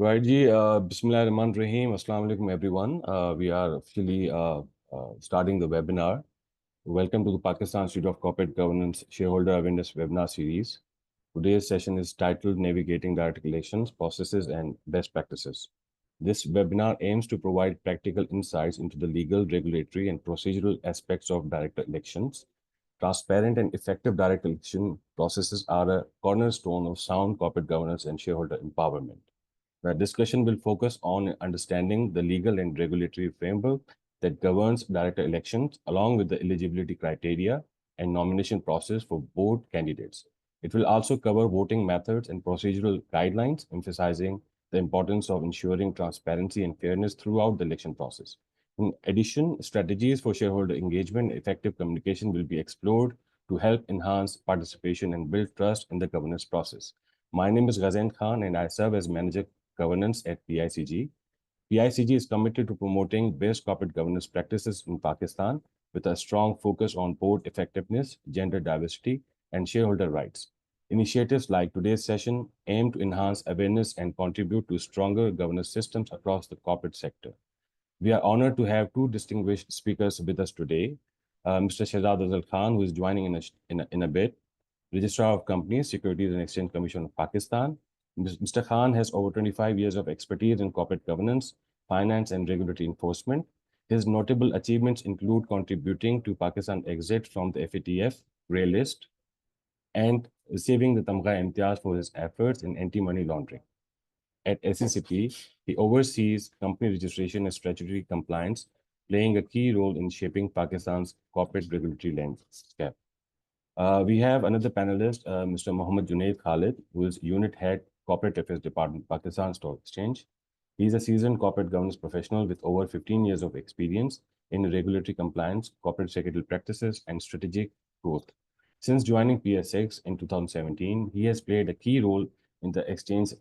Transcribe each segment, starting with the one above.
Right, ji. Bismillahirrahmanirrahim. Assalamu alaikum, everyone. We are officially starting the webinar. Welcome to the Pakistan Institute of Corporate Governance Shareholder Awareness webinar series. Today's session is titled Navigating Direct Elections, Processes and Best Practices. This webinar aims to provide practical insights into the legal, regulatory, and procedural aspects of direct elections. Transparent and effective direct election processes are a cornerstone of sound corporate governance and shareholder empowerment. The discussion will focus on understanding the legal and regulatory framework that governs director elections, along with the eligibility criteria and nomination process for board candidates. It will also cover voting methods and procedural guidelines, emphasizing the importance of ensuring transparency and fairness throughout the election process. In addition, strategies for shareholder engagement and effective communication will be explored to help enhance participation and build trust in the governance process. My name is Ghazan Khan, and I serve as Manager Governance at PICG. PICG is committed to promoting best corporate governance practices in Pakistan with a strong focus on board effectiveness, gender diversity, and shareholder rights. Initiatives like today's session aim to enhance awareness and contribute to stronger governance systems across the corporate sector. We are honored to have two distinguished speakers with us today. Mr. Shehzad Azhar Khan, who is joining in a bit, Registrar of Companies, Securities and Exchange Commission of Pakistan. Mr. Khan has over 25 years of expertise in corporate governance, finance, and regulatory enforcement. His notable achievements include contributing to Pakistan's exit from the FATF grey list and receiving the Tamgha Imtiaz for his efforts in anti-money laundering. At SECP, he oversees company registration and statutory compliance, playing a key role in shaping Pakistan's corporate regulatory landscape. We have another panelist, Mr. Mohammad Junaid Khalid, who is Unit Head, Corporate Affairs Department, Pakistan Stock Exchange. He's a seasoned corporate governance professional with over 15 years of experience in regulatory compliance, corporate secretarial practices, and strategic growth. Since joining PSX in 2017, he has played a key role in the exchange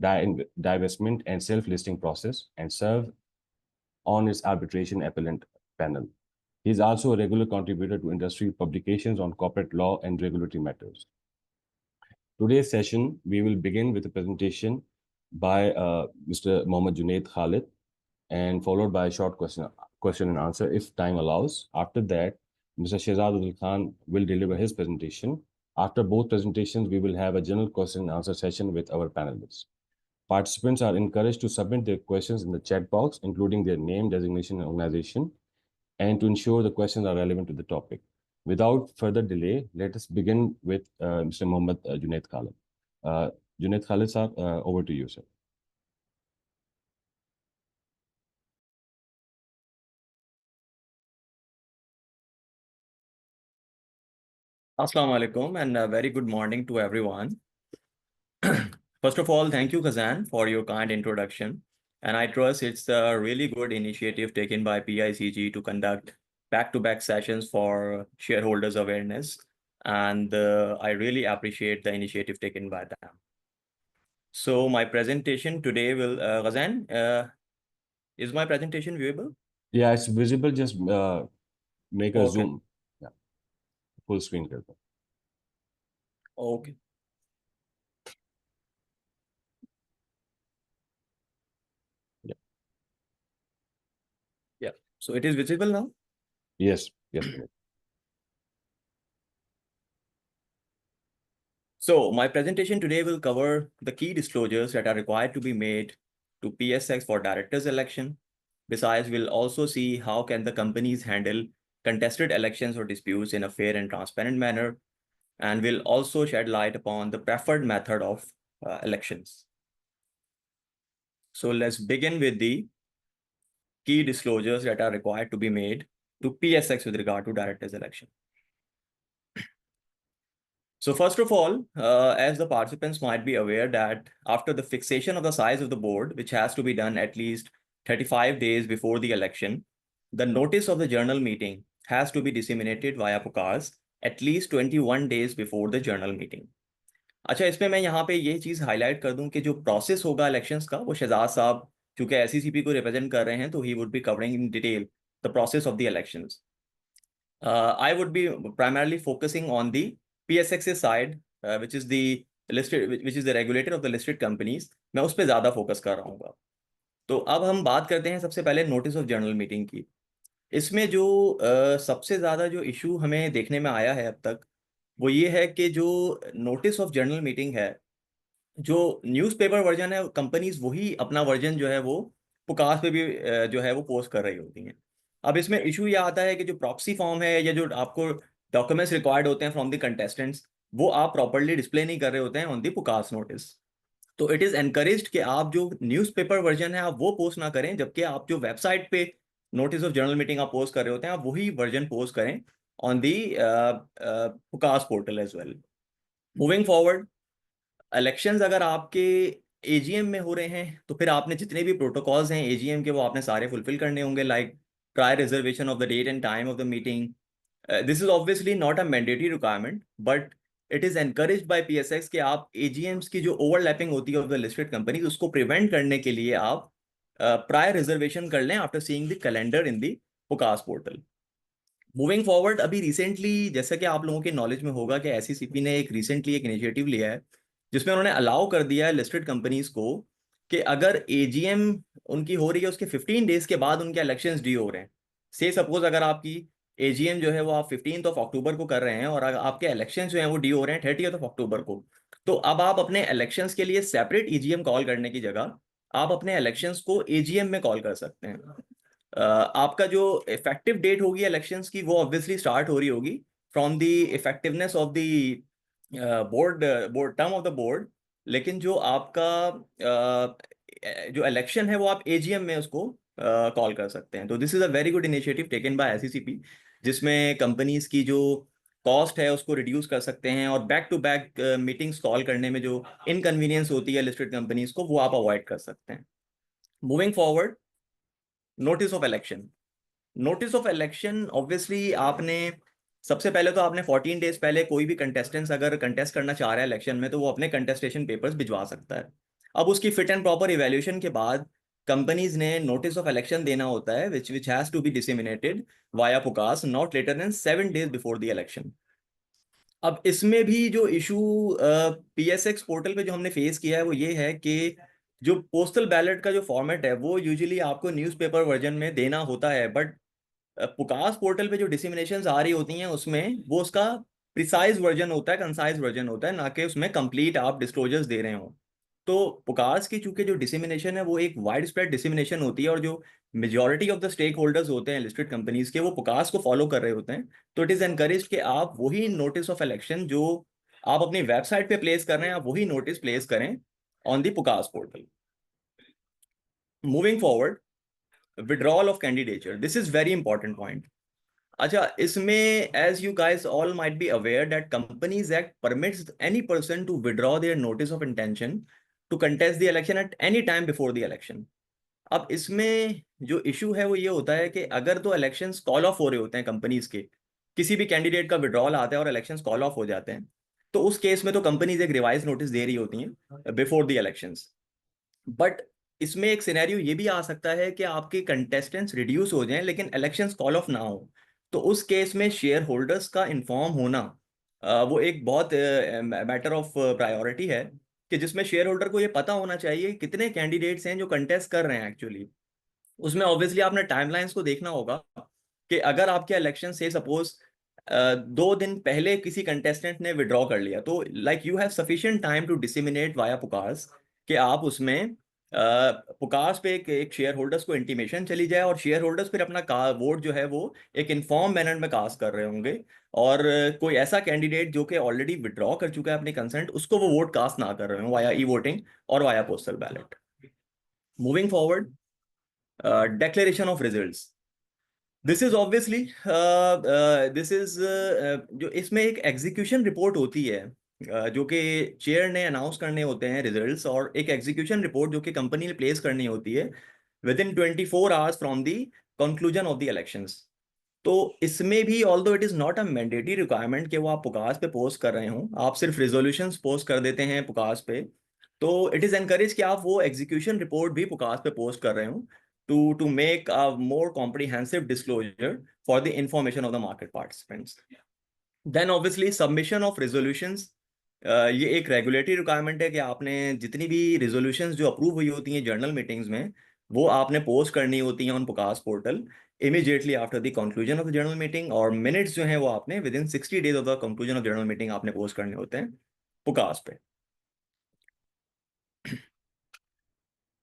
divestment and self-listing process and served on its arbitration appellant panel. He is also a regular contributor to industry publications on corporate law and regulatory matters. Today's session, we will begin with a presentation by Mr. Mohammad Junaid Khalid and followed by a short question and answer if time allows. After that, Mr. Shehzad Azhar Khan will deliver his presentation. After both presentations, we will have a general question and answer session with our panelists. Participants are encouraged to submit their questions in the chat box, including their name, designation, and organization, and to ensure the questions are relevant to the topic. Without further delay, let us begin with Mr. Mohammad Junaid Khalid. Junaid Khalid, sir, over to you, sir. Assalamu alaikum and a very good morning to everyone. First of all, thank you, Ghazan, for your kind introduction. And I trust it's a really good initiative taken by PICG to conduct back-to-back sessions for shareholders awareness. And I really appreciate the initiative taken by them. So my presentation today will, Ghazan, is my presentation viewable? Yeah, it's visible. Just make a Okay. zoom. Yeah, full screen. Okay. Yeah. So it is visible now? Yes. Yes. So my presentation today will cover the key disclosures that are required to be made to PSX for directors election. Besides, we'll also see how can the companies handle contested elections or disputes in a fair and transparent manner. And we'll also shed light upon the preferred method of elections. So let's begin with the key disclosures that are required to be made to PSX with regard to directors election. So first of all, as the participants might be aware that after the fixation of the size of the board, which has to be done at least 35 days before the election, the notice of the journal meeting has to be disseminated via POCAS at least 21 days before the journal meeting. अच्छा, इसमें मैं यहाँ पे ये चीज़ highlight कर दूं कि जो प्रोसेस होगा इलेक्शंस का वो शहजाद साहब चूंकि एसईसीपी को रिप्रेजेंट कर रहे हैं तो he would be covering in detail the process of the elections. I would be primarily focusing on the PSX's side, which is the listed which is the regulator of the listed companies, मैं उस पर ज़्यादा focus कर रहा हूँ। तो अब हम बात करते हैं सबसे पहले नोटिस ऑफ जनरल मीटिंग की। इसमें जो सबसे ज़्यादा जो इशू हमें देखने में आया है अब तक, वो ये है कि जो नोटिस ऑफ जनरल मीटिंग है, जो न्यूज़पेपर वर्जन है, कंपनीज वही अपना वर्जन जो है वो पुकास पे भी जो है वो पोस्ट कर रही होती हैं। अब इसमें इशू ये आता है कि जो प्रॉक्सी फॉर्म है या जो आपको डॉक्यूमेंट्स रिक्वायर्ड होते हैं फ्रॉम द कंटेस्टेंट्स, वो आप प्रॉपरली डिस्प्ले नहीं कर रहे होते हैं ऑन द पुकास नोटिस। तो इट इज एनकरेज्ड कि आप जो न्यूज़पेपर वर्जन है आप वो पोस्ट ना करें, जबकि आप जो वेबसाइट पे नोटिस ऑफ जनरल मीटिंग आप पोस्ट कर रहे होते हैं, आप वही वर्जन पोस्ट करें on the PUCARS portal as well. Moving forward, elections अगर आपके एजीएम में हो रहे हैं तो फिर आपने जितने भी प्रोटोकॉल्स हैं एजीएम के वो आपने सारे फुलफिल करने होंगे, like prior reservation of the date and time of the meeting. This is obviously not a mandatory requirement, but it is encouraged by PSX कि आप एजीएम्स की जो ओवरलैपिंग होती है ऑफ द लिस्टेड कंपनीज, उसको prevent करने के लिए आप प्रायर रिजर्वेशन कर लें after seeing the calendar in the PUCARS portal. Moving forward, अभी रिसेंटली जैसा कि आप लोगों के नॉलेज में होगा कि एसईसीपी ने एक रिसेंटली एक इनिशिएटिव लिया है जिसमें उन्होंने अलाउ कर दिया है लिस्टेड कंपनीज को कि अगर एजीएम उनकी हो रही है उसके 15 डेज के बाद उनके इलेक्शंस ड्यू हो रहे हैं, से सपोज अगर आपकी एजीएम जो है वो आप 15th ऑफ अक्टूबर को कर रहे हैं और अगर आपके इलेक्शंस जो हैं वो ड्यू हो रहे हैं 30th ऑफ अक्टूबर को, तो अब आप अपने इलेक्शंस के लिए सेपरेट ईजीएम कॉल करने की जगह आप अपने इलेक्शंस को एजीएम में कॉल कर सकते हैं। आपका जो इफेक्टिव डेट होगी इलेक्शंस की वो ऑब्वियसली स्टार्ट हो रही होगी from the effectiveness of the board board term of the board, लेकिन जो आपका जो इलेक्शन है वो आप एजीएम में उसको कॉल कर सकते हैं। तो this is a very good initiative taken by SECP, जिसमें कंपनीज की जो कॉस्ट है उसको रिड्यूस कर सकते हैं और back to back meetings call करने में जो इनकन्वीनियंस होती है लिस्टेड कंपनीज को वो आप अवॉइड कर सकते हैं। Moving forward, notice of election. Notice of election obviously आपने सबसे पहले तो आपने 14 डेज पहले कोई भी कंटेस्टेंट्स अगर कंटेस्ट करना चाह रहा है इलेक्शन में तो वो अपने कंटेस्टेशन पेपर्स भिजवा सकता है। अब उसकी फिट एंड प्रॉपर इवैल्यूएशन के बाद कंपनीज ने नोटिस ऑफ इलेक्शन देना होता है which has to be disseminated via PUCARS not later than 7 days before the election. अब इसमें भी जो इशू पीएसएक्स पोर्टल पे जो हमने फेस किया है वो ये है कि जो पोस्टल बैलेट का जो फॉर्मेट है वो यूजुअली आपको न्यूज़पेपर वर्जन में देना होता है, बट पुकास पोर्टल पे जो डिसेमिनेशन आ रही होती हैं उसमें वो उसका प्रिसाइज वर्जन होता है, कंसाइज वर्जन होता है, ना कि उसमें कंप्लीट आप डिस्क्लोजर्स दे रहे हो। तो पुकास की चूंकि जो डिसेमिनेशन है वो एक वाइड स्प्रेड डिसेमिनेशन होती है और जो majority of the stakeholders होते हैं लिस्टेड कंपनीज के वो पुकास को फॉलो कर रहे होते हैं। तो इट इज एनकरेज कि आप वही नोटिस ऑफ इलेक्शन जो आप अपनी वेबसाइट पे प्लेस कर रहे हैं आप वही नोटिस प्लेस करें on the PUCARS portal. Moving forward, withdrawal of candidature, this is very important point. अच्छा, इसमें as you guys all might be aware that companies act permits any person to withdraw their notice of intention to contest the election at any time before the election. अब इसमें जो issue है वो ये होता है कि अगर तो इलेक्शंस कॉल ऑफ हो रहे होते हैं कंपनीज के, किसी भी कैंडिडेट का विड्रॉल आता है और इलेक्शंस कॉल ऑफ हो जाते हैं, तो उस केस में तो कंपनीज एक रिवाइज नोटिस दे रही होती हैं बिफोर द इलेक्शंस। बट इसमें एक सिनेरियो ये भी आ सकता है कि आपके कंटेस्टेंट्स रिड्यूस हो जाएं लेकिन इलेक्शंस कॉल ऑफ ना हो, तो उस केस में शेयर होल्डर्स का इन्फॉर्म होना वो एक बहुत मैटर ऑफ प्रायोरिटी है कि जिसमें शेयर होल्डर को ये पता होना चाहिए कितने कैंडिडेट्स हैं जो कंटेस्ट कर रहे हैं एक्चुअली। उसमें ऑब्वियसली आपने टाइमलाइंस को देखना होगा कि अगर आपके इलेक्शन से सपोज 2 दिन पहले किसी कंटेस्टेंट ने विड्रॉ कर लिया तो like you have sufficient time to disseminate via PUCARS कि आप उसमें पुकार्स पे एक शेयर होल्डर्स को इंटीमेशन चली जाए और शेयर होल्डर्स फिर अपना वोट जो है वो एक इन्फॉर्म मैनर में कास्ट कर रहे होंगे और कोई ऐसा कैंडिडेट जो कि ऑलरेडी विड्रॉ कर चुका है अपने कंसेंट उसको वो वोट कास्ट ना कर रहे हो वाया ई वोटिंग और via postal ballot. Moving forward, declaration of results, this is obviously this is जो इसमें एक एग्जीक्यूशन रिपोर्ट होती है जो कि चेयर ने अनाउंस करने होते हैं रिजल्ट्स, और एक एग्जीक्यूशन रिपोर्ट जो कि कंपनी ने प्लेस करनी होती है with in 24 hours from the conclusion of the elections. तो इसमें भी although it is not a mandatory requirement कि वो आप पुकास पे पोस्ट कर रहे हो, आप सिर्फ रिजोल्यूशंस पोस्ट कर देते हैं पुकास पे, तो इट इज एनकरेज कि आप वो एग्जीक्यूशन रिपोर्ट भी पुकास पे पोस्ट कर रहे हो to make a more comprehensive disclosure for the information of the market participants. Then obviously submission of resolutions ये एक रेगुलेटरी रिक्वायरमेंट है कि आपने जितनी भी रिजोल्यूशंस जो अप्रूव हुई होती हैं जर्नल मीटिंग्स में, वो आपने पोस्ट करनी होती हैं on PUCARS portal immediately after the conclusion of the general meeting, और मिनट्स जो हैं वो आपने within 60 days of the conclusion of general meeting आपने पोस्ट करने होते हैं पुकास पे.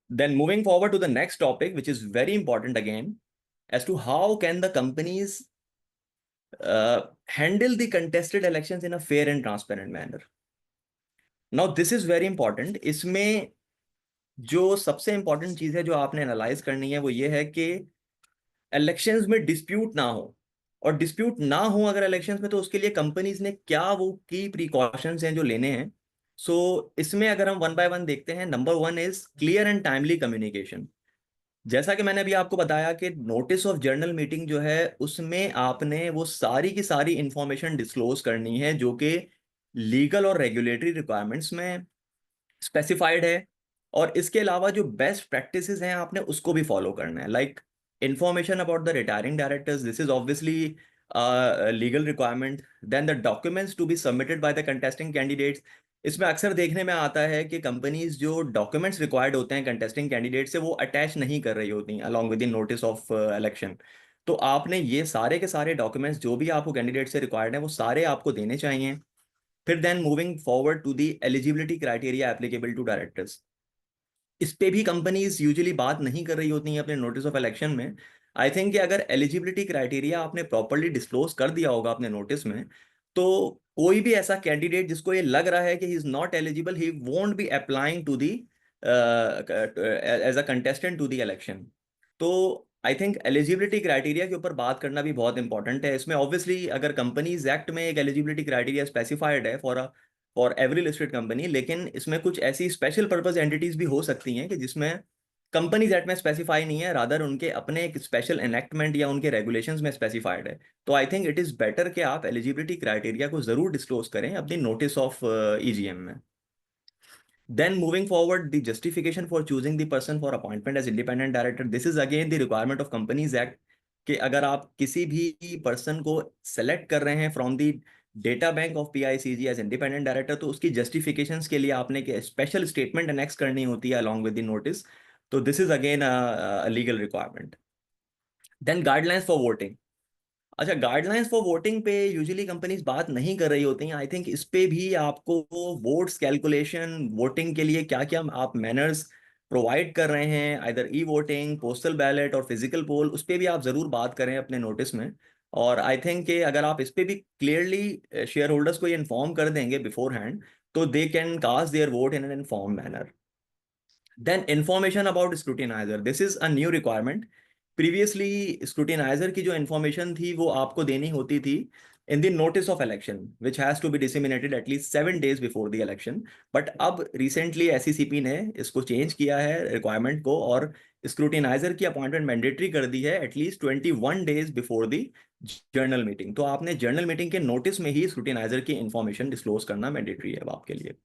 Then moving forward to the next topic, which is very important again, as to how can the companies handle the contested elections in a fair and transparent manner. Now, this is very important. इसमें जो सबसे important चीज है जो आपने analyse करनी है वो ये है कि इलेक्शंस में डिस्प्यूट ना हो, और डिस्प्यूट ना हो अगर इलेक्शंस में, तो उसके लिए कंपनीज ने क्या वो की प्रिकॉशंस हैं जो लेने हैं. सो इसमें अगर हम वन बाय वन देखते हैं, number one is clear and timely communication. जैसा कि मैंने अभी आपको बताया कि नोटिस ऑफ जर्नल मीटिंग जो है उसमें आपने वो सारी की सारी इंफॉर्मेशन डिस्क्लोज करनी है जो कि लीगल और रेगुलेटरी रिक्वायरमेंट्स में स्पेसिफाइड है. और इसके अलावा जो बेस्ट प्रैक्टिसेस हैं आपने उसको भी फॉलो करना है. Like information about the retiring directors, this is obviously legal requirement. Then the documents to be submitted by the contesting candidates. इसमें अक्सर देखने में आता है कि कंपनीज जो डॉक्यूमेंट्स रिक्वायर्ड होते हैं कंटेस्टिंग कैंडिडेट से वो अटैच नहीं कर रही होती along with in notice of election. तो आपने ये सारे के सारे डॉक्यूमेंट्स जो भी आपको कैंडिडेट से रिक्वायर्ड हैं वो सारे आपको देने चाहिए. फिर then moving forward to the eligibility criteria applicable to directors. इस पे भी कंपनीज यूजुअली बात नहीं कर रही होती हैं अपने नोटिस ऑफ इलेक्शन में. आई थिंक कि अगर एलिजिबिलिटी क्राइटेरिया आपने प्रॉपरली डिस्क्लोज कर दिया होगा अपने नोटिस में, तो कोई भी ऐसा कैंडिडेट जिसको ये लग रहा है कि he is not eligible, he won't be applying to the as a contestant to the election. तो आई थिंक एलिजिबिलिटी क्राइटेरिया के ऊपर बात करना भी बहुत इंपॉर्टेंट है. इसमें ऑब्वियसली अगर कंपनीज एक्ट में एक एलिजिबिलिटी क्राइटेरिया स्पेसिफाइड है फॉर एवरी लिस्टेड कंपनी, लेकिन इसमें कुछ ऐसी स्पेशल पर्पस एंटिटीज भी हो सकती हैं कि जिसमें कंपनीज एक्ट में स्पेसिफाई नहीं है, रादर उनके अपने एक स्पेशल एनेक्टमेंट या उनके रेगुलेशंस में स्पेसिफाइड है. तो I think it is better कि आप एलिजिबिलिटी क्राइटेरिया को जरूर डिस्क्लोज करें अपनी नोटिस ऑफ ईजीएम में. Then moving forward, the justification for choosing the person for appointment as independent director. This is again the requirement of Companies Act कि अगर आप किसी भी पर्सन को सेलेक्ट कर रहे हैं from the data bank of PICG as independent director, तो उसकी जस्टिफिकेशंस के लिए आपने स्पेशल स्टेटमेंट अनेक्स करनी होती है अलॉन्ग विद द नोटिस. तो this is again a legal requirement. Then guidelines for voting. अच्छा, गाइडलाइंस फॉर वोटिंग पे यूजुअली कंपनीज बात नहीं कर रही होती हैं. आई थिंक इस पे भी आपको वोट्स कैलकुलेशन, वोटिंग के लिए क्या क्या आप मैनर्स प्रोवाइड कर रहे हैं, either e voting, postal ballot और फिजिकल पोल, उस पे भी आप जरूर बात करें अपने नोटिस में. और आई थिंक कि अगर आप इस पे भी क्लियरली शेयर होल्डर्स को ये इन्फॉर्म कर देंगे बिफोर हैंड, तो they can cast their vote in an inform manner. Then information about scrutinizer, this is a new requirement. Previously scrutinizer की जो इन्फॉर्मेशन थी वो आपको देनी होती थी in the notice of election which has to be disseminated at least 7 days before the election. But अब recently SECP ने इसको चेंज किया है रिक्वायरमेंट को, और स्क्रूटिनाइजर की अपॉइंटमेंट मैंडेटरी कर दी है at least 21 days before the general meeting. तो आपने जर्नल मीटिंग के नोटिस में ही स्क्रूटिनाइजर की इन्फॉर्मेशन डिस्क्लोज करना मैंडेटरी है आपके लिए.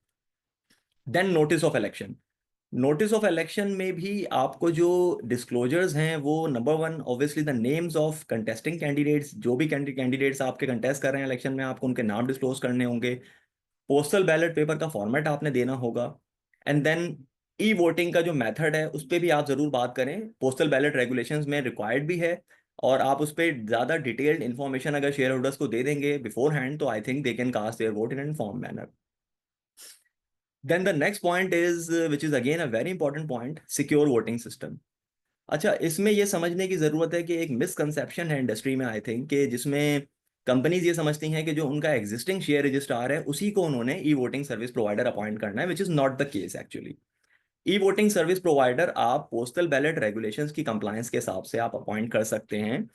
Then notice of election. Notice of election में भी आपको जो डिस्क्लोजर्स हैं वो number one obviously the names of contesting candidates. जो भी कैंडिडेट्स आपके कंटेस्ट कर रहे हैं इलेक्शन में, आपको उनके नाम डिस्क्लोज करने होंगे. पोस्टल बैलेट पेपर का फॉर्मेट आपने देना होगा. एंड देन ई वोटिंग का जो मेथड है उस पर भी आप जरूर बात करें. पोस्टल बैलेट रेगुलेशंस में रिक्वायर्ड भी है, और आप उस पर ज़्यादा डिटेल्ड इन्फॉर्मेशन अगर शेयर होल्डर्स को दे देंगे बिफोर हैंड, तो I think they can cast their vote in an inform manner. Then the next point is, which is again a very important point, secure voting system. अच्छा, इसमें ये समझने की ज़रूरत है कि एक मिसकंसेप्शन है इंडस्ट्री में आई थिंक, कि जिसमें कंपनीज ये समझती हैं कि जो उनका एग्जिस्टिंग शेयर रजिस्ट्रार है उसी को उन्होंने e voting service provider appoint करना है, which is not the case actually. E voting service provider आप पोस्टल बैलेट रेगुलेशंस की कंप्लायंस के हिसाब से आप अपॉइंट कर सकते हैं.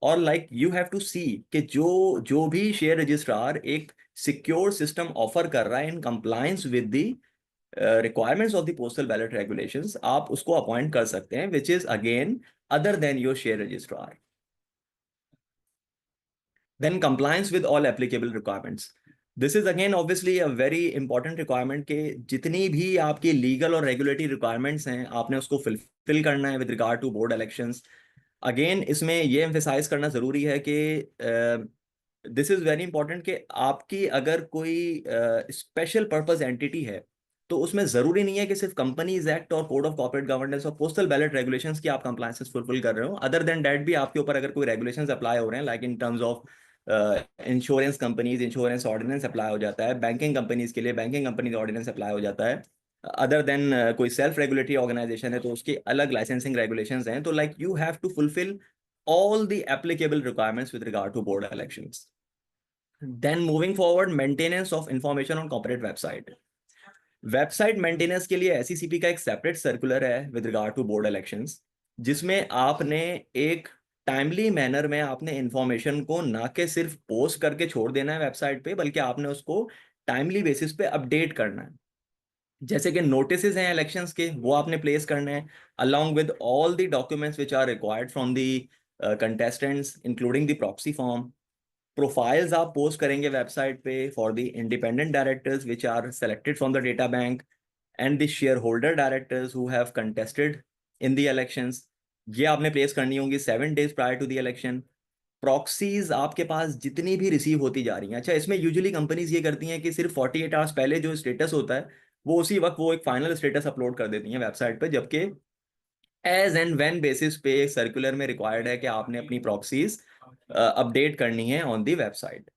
और like you have to see कि जो जो भी शेयर रजिस्ट्रार एक सिक्योर सिस्टम ऑफर कर रहा है in compliance with the requirements of the postal ballot regulations, आप उसको अपॉइंट कर सकते हैं, which is again other than your share registrar. Then compliance with all applicable requirements. This is again obviously a very important requirement कि जितनी भी आपकी legal और regulatory requirements हैं आपने उसको fulfill करना है with regard to board elections. Again इसमें ये emphasize करना ज़रूरी है कि दिस इज वेरी इंपॉर्टेंट कि आपकी अगर कोई स्पेशल पर्पस एंटिटी है तो उसमें जरूरी नहीं है कि सिर्फ कंपनीज एक्ट और कोड ऑफ कॉर्पोरेट गवर्नेंस और पोस्टल बैलेट रेगुलेशंस की आप कंप्लायंसेस फुलफिल कर रहे हो। अदर देन दैट भी आपके ऊपर अगर कोई रेगुलेशंस अप्लाई हो रहे हैं, like in terms of insurance companies insurance ordinance apply हो जाता है, बैंकिंग कंपनीज के लिए बैंकिंग कंपनीज ऑर्डिनेंस अप्लाई हो जाता है। अदर देन कोई सेल्फ रेगुलेटरी ऑर्गेनाइजेशन है तो उसके अलग लाइसेंसिंग रेगुलेशंस हैं। तो like you have to fulfil all the applicable requirements with regard to board elections. Then moving forward, maintenance of information on corporate website. Website maintenance के लिए SECP का एक सेपरेट सर्कुलर है with regard to board elections, जिसमें आपने एक timely manner में आपने इंफॉर्मेशन को ना के सिर्फ पोस्ट करके छोड़ देना है वेबसाइट पे, बल्कि आपने उसको टाइमली बेसिस पे अपडेट करना है। जैसे कि नोटिसेस हैं इलेक्शंस के, वो आपने प्लेस करने हैं along with all the documents which are required from the contestants including the proxy form. Profiles आप पोस्ट करेंगे वेबसाइट पे for the independent directors which are selected from the data bank and the shareholder directors who have contested in the elections. ये आपने place करनी होंगी 7 days prior to the election. Proxies आपके पास जितनी भी रिसीव होती जा रही हैं, अच्छा इसमें यूजुअली कंपनीज ये करती हैं कि सिर्फ 48 आवर्स पहले जो स्टेटस होता है वो उसी वक्त वो एक फाइनल स्टेटस अपलोड कर देती हैं वेबसाइट पे, जबकि एज एंड व्हेन बेसिस पे एक सर्कुलर में रिक्वायर्ड है कि आपने अपनी प्रॉक्सीज अपडेट करनी है on the website.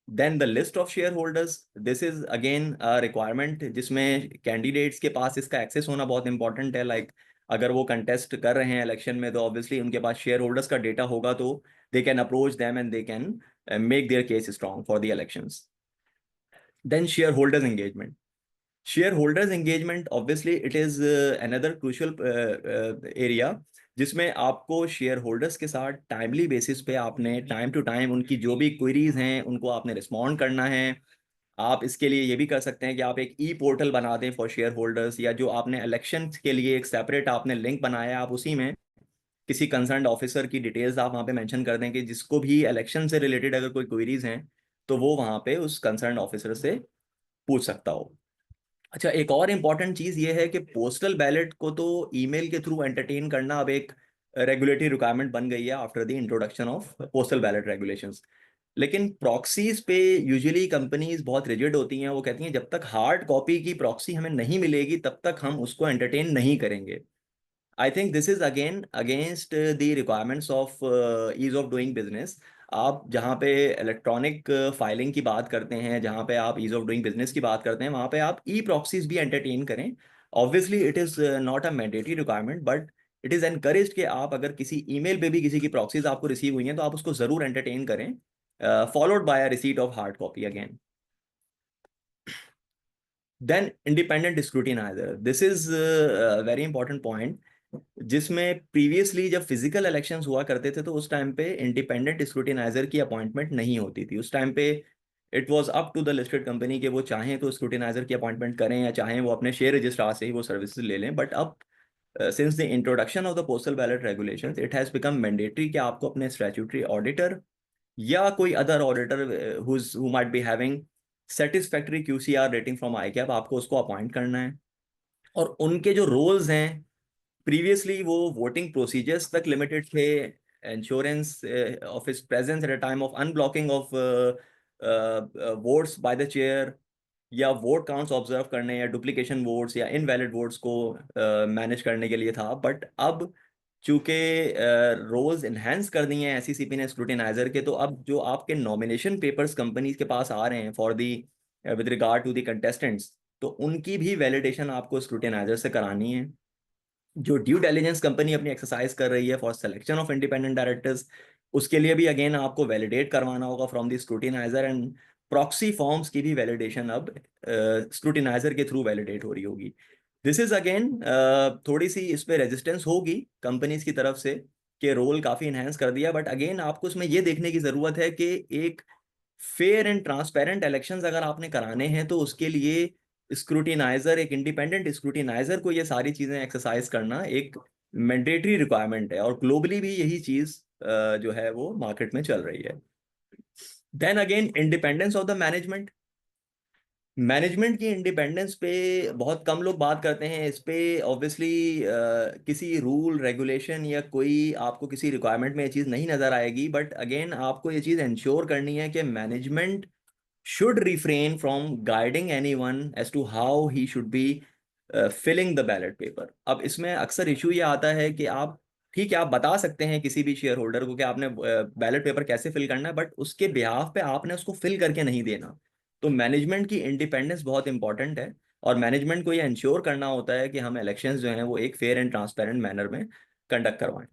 Then the list of shareholders, this is again requirement जिसमें कैंडिडेट्स के पास इसका एक्सेस होना बहुत इंपॉर्टेंट है। लाइक अगर वो कंटेस्ट कर रहे हैं इलेक्शन में तो ऑब्वियसली उनके पास शेयर होल्डर्स का डेटा होगा, तो they can approach them and they can make their case strong for the elections. Then shareholders engagement. shareholders engagement obviously it is another crucial area जिसमें आपको share holders के साथ timely basis पे आपने time to time उनकी जो भी queries हैं उनको आपने रिस्पॉन्ड करना है। आप इसके लिए ये भी कर सकते हैं कि आप एक ई पोर्टल बना दें फॉर शेयर होल्डर्स, या जो आपने इलेक्शन के लिए एक सेपरेट आपने लिंक बनाया है आप उसी में किसी कंसर्न ऑफिसर की डिटेल्स आप वहाँ पे मेंशन कर दें कि जिसको भी इलेक्शन से रिलेटेड अगर कोई क्वेरीज हैं तो वो वहाँ पे उस कंसर्न ऑफिसर से पूछ सकता हो। अच्छा, एक और इम्पॉर्टेंट चीज ये है कि पोस्टल बैलेट को तो ईमेल के थ्रू एंटरटेन करना अब एक रेगुलेटरी रिक्वायरमेंट बन गई है after the introduction of postal ballot regulations. लेकिन प्रॉक्सीज पे यूजुअली कंपनीज बहुत रिजिड होती हैं, वो कहती हैं जब तक हार्ड कॉपी की प्रॉक्सी हमें नहीं मिलेगी तब तक हम उसको एंटरटेन नहीं करेंगे। I think this is again against the requirements of ease of doing business. आप जहाँ पे इलेक्ट्रॉनिक फाइलिंग की बात करते हैं, जहाँ पे आप ईज ऑफ डूइंग बिजनेस की बात करते हैं, वहाँ पे आप ई प्रॉक्सीज भी एंटरटेन करें। Obviously it is not a mandatory requirement, but it is encourage कि आप अगर किसी ईमेल पे भी किसी की प्रॉक्सीज आपको रिसीव हुई हैं तो आप उसको ज़रूर एंटरटेन करें, followed by a receipt of hard copy again. Then independent scrutinizer, this is very important point, जिसमें प्रीवियसली जब फिजिकल इलेक्शंस हुआ करते थे तो उस टाइम पे इंडिपेंडेंट स्क्रूटिनाइजर की अपॉइंटमेंट नहीं होती थी। उस टाइम पे it was up to the listed company कि वो चाहें तो स्क्रूटिनाइजर की अपॉइंटमेंट करें या चाहें वो अपने शेयर रजिस्ट्रार से ही वो सर्विसेज ले लें। बट अब since the introduction of the postal ballot regulations it has become mandatory कि आपको अपने स्टैट्यूटरी ऑडिटर या कोई other auditor who might be having satisfactory QCR rating from ICAP, आपको उसको अपॉइंट करना है। और उनके जो रोल्स हैं, प्रीवियसली वो वोटिंग प्रोसीजर्स तक लिमिटेड थे, insurance of his presence at a time of unblocking of votes by the chair, या वोट काउंट्स ऑब्जर्व करने या डुप्लीकेशन वोट्स या इनवैलिड वोट्स को मैनेज करने के लिए था। बट अब चूंकि रोल्स इन्हेंस कर दिए हैं एसईसीपी ने स्क्रूटिनाइजर के, तो अब जो आपके नॉमिनेशन पेपर्स कंपनीज के पास आ रहे हैं for the with regard to the contestants, तो उनकी भी वैलिडेशन आपको स्क्रूटिनाइजर से करानी है। जो ड्यू डिलिजेंस कंपनी अपनी एक्सरसाइज कर रही है for selection of independent directors, उसके लिए भी अगेन आपको वैलिडेट करवाना होगा from the scrutiniser. And proxy forms की भी वैलिडेशन अब स्क्रूटिनाइजर के थ्रू वैलिडेट हो रही होगी। दिस इज अगेन थोड़ी सी इस पे रेजिस्टेंस होगी कंपनीज की तरफ से कि रोल काफी इनहेंस कर दिया, बट अगेन आपको इसमें ये देखने की जरूरत है कि एक फेयर एंड ट्रांसपेरेंट इलेक्शंस अगर आपने कराने हैं तो उसके लिए स्क्रूटिनाइजर, एक इंडिपेंडेंट स्क्रूटिनाइजर को ये सारी चीजें एक्सरसाइज करना एक मैंडेटरी रिक्वायरमेंट है, और ग्लोबली भी यही चीज जो है वो मार्केट में चल रही है। Then again independence of the management. Management की इंडिपेंडेंस पे बहुत कम लोग बात करते हैं। इस पे ऑब्वियसली किसी रूल रेगुलेशन या कोई आपको किसी रिक्वायरमेंट में ये चीज़ नहीं नज़र आएगी, बट अगेन आपको ये चीज़ इंश्योर करनी है कि management should refrain from guiding anyone as to how he should be filling the ballot paper। अब इसमें अक्सर इशू ये आता है कि आप, ठीक है, आप बता सकते हैं किसी भी शेयर होल्डर को कि आपने बैलेट पेपर कैसे फिल करना है, बट उसके बिहाफ पे आपने उसको फिल करके नहीं देना। तो मैनेजमेंट की इंडिपेंडेंस बहुत इंपॉर्टेंट है, और मैनेजमेंट को ये इंश्योर करना होता है कि हम इलेक्शंस जो हैं वो एक फेयर एंड ट्रांसपेरेंट मैनर में कंडक्ट करवाएं।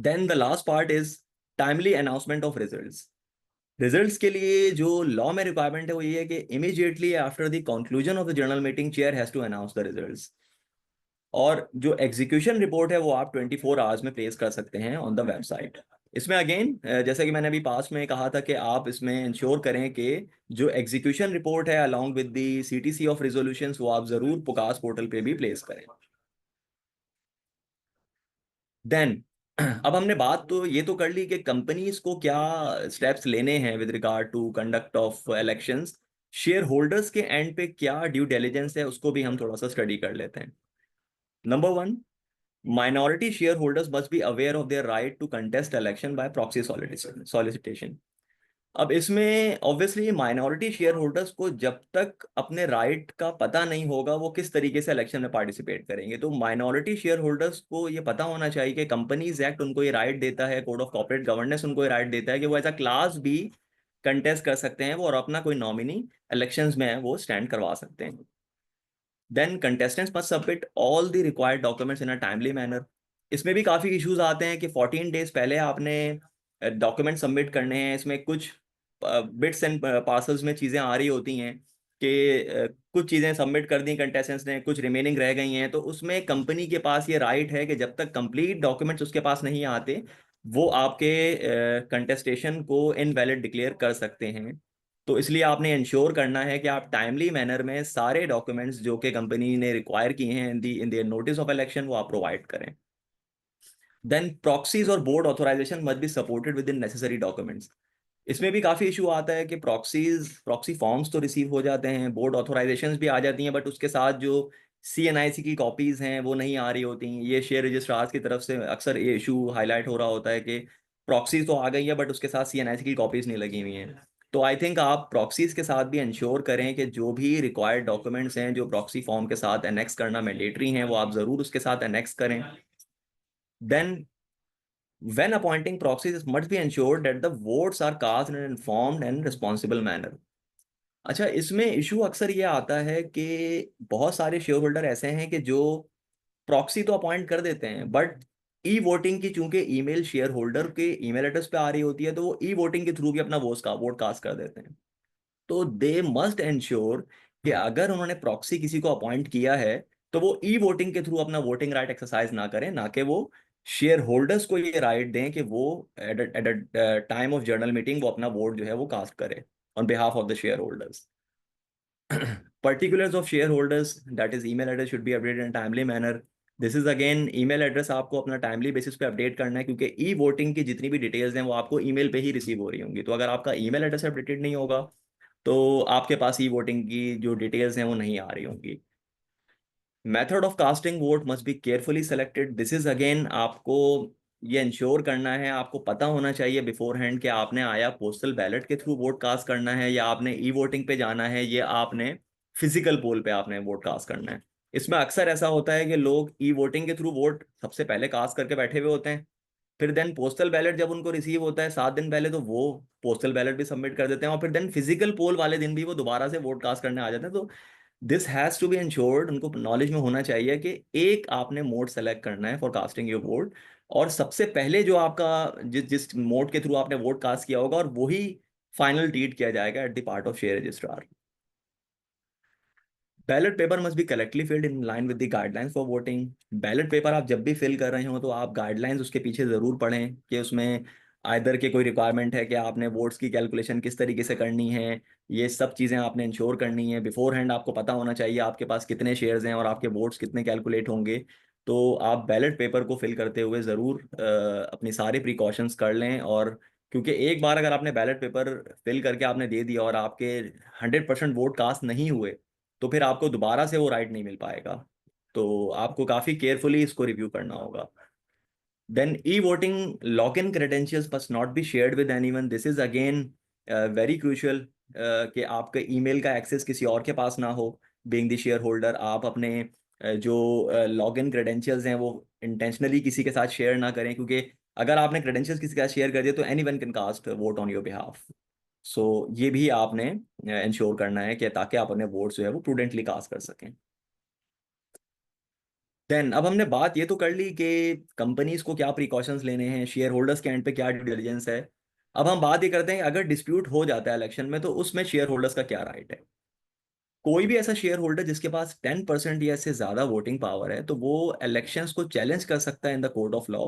Then the last part is timely announcement of results. Results के लिए जो लॉ में रिक्वायरमेंट है वो ये है कि immediately after the conclusion of the general meeting chair has to announce the results. और जो एग्जीक्यूशन रिपोर्ट है वो आप 24 आवर्स में प्लेस कर सकते हैं ऑन द वेबसाइट। इसमें अगेन जैसा कि मैंने अभी पास में कहा था कि आप इसमें इंश्योर करें कि जो एग्जीक्यूशन रिपोर्ट है along with the CTC of resolutions वो आप जरूर पुकास पोर्टल पे भी प्लेस करें। देन अब हमने बात तो ये तो कर ली कि कंपनीज को क्या स्टेप्स लेने हैं with regard to conduct of elections. Shareholders के एंड पे क्या ड्यू डिलिजेंस है उसको भी हम थोड़ा सा स्टडी कर लेते हैं। Number one, minority shareholders must be aware of their right to contest election by proxy solicitation। अब इसमें ऑब्वियसली माइनॉरिटी शेयर होल्डर्स को जब तक अपने राइट का पता नहीं होगा वो किस तरीके से इलेक्शन में पार्टिसिपेट करेंगे। तो माइनॉरिटी शेयर होल्डर्स को ये पता होना चाहिए कि कंपनीज एक्ट उनको ये राइट देता है, कोड ऑफ कॉर्पोरेट गवर्नेंस उनको ये राइट देता है कि वो एज अ क्लास भी कंटेस्ट कर सकते हैं वो, और अपना कोई नॉमिनी इलेक्शंस में वो स्टैंड करवा सकते हैं। Then contestants must submit all the required documents in a timely manner. इसमें भी काफ़ी इश्यूज आते हैं कि 14 डेज पहले आपने डॉक्यूमेंट सबमिट करने हैं। इसमें कुछ बिट्स एंड पार्सल्स में चीज़ें आ रही होती हैं कि कुछ चीज़ें सबमिट कर दी कंटेस्टेंट्स ने, कुछ रिमेनिंग रह गई हैं। तो उसमें कंपनी के पास ये राइट है कि जब तक कंप्लीट डॉक्यूमेंट्स उसके पास नहीं आते वो आपके कंटेस्टेशन को इनवैलिड डिक्लेयर कर सकते हैं। तो इसलिए आपने इंश्योर करना है कि आप टाइमली मैनर में सारे डॉक्यूमेंट्स जो कि कंपनी ने रिक्वायर किए हैं in their notice of election वो आप प्रोवाइड करें। देन प्रॉक्सीज और board authorization must be supported with in necessary documents. इसमें भी काफ़ी इशू आता है कि प्रॉक्सी फॉर्म्स तो रिसीव हो जाते हैं, बोर्ड ऑथराइजेशंस भी आ जाती हैं, बट उसके साथ जो CNIC की कॉपीज़ हैं वो नहीं आ रही होती। ये शेयर रजिस्ट्रार्स की तरफ से अक्सर ये इशू हाईलाइट हो रहा होता है कि प्रॉक्सीज तो आ गई है बट उसके साथ CNIC की कॉपीज़ नहीं लगी हुई हैं। तो आई थिंक आप प्रॉक्सीज के साथ भी इंश्योर करें कि जो भी रिक्वायर्ड डॉक्यूमेंट्स हैं जो प्रॉक्सी फॉर्म के साथ एनेक्स करना मैंडेटरी हैं वो आप ज़रूर उसके साथ एनेक्स करें। Then when appointing proxies, it must be ensured that the votes are cast in an informed and responsible manner। अच्छा, इसमें इशू अक्सर ये आता है कि बहुत सारे शेयर होल्डर ऐसे हैं कि जो प्रॉक्सी तो अपॉइंट कर देते हैं बट ई वोटिंग की चूंकि ईमेल शेयर होल्डर के ईमेल एड्रेस पे आ रही होती है तो वो ई वोटिंग के थ्रू भी अपना वोट कास्ट कर देते हैं। तो दे मस्ट इंश्योर कि अगर उन्होंने प्रॉक्सी किसी को अपॉइंट किया है तो वो ई वोटिंग के थ्रू अपना वोटिंग राइट एक्सरसाइज ना करें, ना कि वो शेयर होल्डर्स को ये राइट दें कि वो at time of general meeting वो अपना वोट जो है वो कास्ट करे on behalf of the shareholders. particulars of shareholders, that is email address should be updated in a timely manner। This is again email address आपको अपना timely basis पे update करना है क्योंकि ई वोटिंग की जितनी भी डिटेल्स हैं वो आपको ईमेल पे ही रिसीव हो रही होंगी। तो अगर आपका ईमेल एड्रेस अपडेटेड नहीं होगा तो आपके पास ई वोटिंग की जो डिटेल्स हैं वो नहीं आ रही होंगी। Method of casting vote must be carefully selected. This is again आपको ये इंश्योर करना है, आपको पता होना चाहिए बिफोर हैंड कि आपने आया पोस्टल बैलेट के थ्रू वोट कास्ट करना है या आपने ई वोटिंग पे जाना है, ये आपने फिजिकल पोल पे आपने वोट कास्ट करना है। इसमें अक्सर ऐसा होता है कि लोग ई वोटिंग के थ्रू वोट सबसे पहले कास्ट करके बैठे हुए होते हैं, फिर देन पोस्टल बैलेट जब उनको रिसीव होता है 7 दिन पहले तो वो पोस्टल बैलेट भी सबमिट कर देते हैं और फिर देन फिजिकल पोल वाले दिन भी वो दोबारा से वोट कास्ट करने आ जाते हैं। तो this has to be ensured, उनको नॉलेज में होना चाहिए कि एक आपने मोड सेलेक्ट करना है फॉर कास्टिंग योर वोट, और सबसे पहले जो आपका जिस जिस मोड के थ्रू आपने वोट कास्ट किया होगा और वही फाइनल रीड किया जाएगा at the part of share registrar. Ballot paper must be correctly filled in line with the guidelines for voting. Ballot paper आप जब भी फिल कर रहे हो तो आप गाइडलाइंस उसके पीछे ज़रूर पढ़ें कि उसमें आइदर के कोई रिक्वायरमेंट है कि आपने वोट्स की कैलकुलेशन किस तरीके से करनी है। ये सब चीज़ें आपने इंश्योर करनी है बिफोर हैंड। आपको पता होना चाहिए आपके पास कितने शेयर्स हैं और आपके वोट्स कितने कैलकुलेट होंगे। तो आप बैलेट पेपर को फिल करते हुए ज़रूर अपनी सारी प्रिकॉशंस कर लें और क्योंकि एक बार अगर आपने बैलेट पेपर फिल करके आपने दे दिया और आपके 100% वोट कास्ट नहीं हुए, तो फिर आपको दोबारा से वो राइट नहीं मिल पाएगा। तो आपको काफ़ी केयरफुली इसको रिव्यू करना होगा। Then e-voting login credentials must not be shared with anyone. This is again very crucial कि आपका ईमेल का एक्सेस किसी और के पास ना हो। बीइंग द शेयर होल्डर, आप अपने जो लॉगिन क्रेडेंशियल्स हैं वो इंटेंशनली किसी के साथ शेयर ना करें, क्योंकि अगर आपने क्रेडेंशियल्स किसी के साथ शेयर कर दिया तो anyone can cast vote on your behalf. So ये भी आपने इंश्योर करना है कि ताकि आप अपने वोट जो है वो प्रूडेंटली कास्ट कर सकें। देन अब हमने बात ये तो कर ली कि कंपनीज को क्या प्रिकॉशंस लेने हैं, शेयर होल्डर्स के एंड पे क्या ड्यू डिलिजेंस है। अब हम बात ये करते हैं अगर डिस्प्यूट हो जाता है इलेक्शन में तो उसमें शेयर होल्डर्स का क्या राइट है। कोई भी ऐसा शेयर होल्डर जिसके पास 10% या इससे ज्यादा वोटिंग पावर है, तो वो इलेक्शंस को चैलेंज कर सकता है in the court of law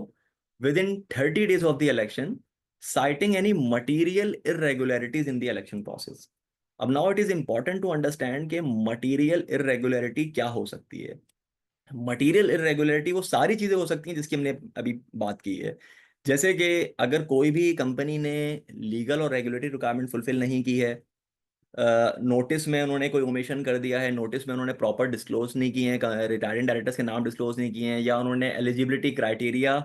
within 30 days of the election, citing any material irregularities in the election process. अब now it is important to understand कि मटीरियल इरेगुलरिटी क्या हो सकती है। मटेरियल इरेगुलरिटी वो सारी चीजें हो सकती हैं जिसकी हमने अभी बात की है। जैसे कि अगर कोई भी कंपनी ने लीगल और रेगुलेटरी रिक्वायरमेंट फुलफिल नहीं की है, नोटिस में उन्होंने कोई ओमिशन कर दिया है, नोटिस में उन्होंने प्रॉपर डिस्क्लोज नहीं किए हैं, रिटायरिंग डायरेक्टर्स के नाम डिस्क्लोज नहीं किए हैं, या उन्होंने एलिजिबिलिटी क्राइटेरिया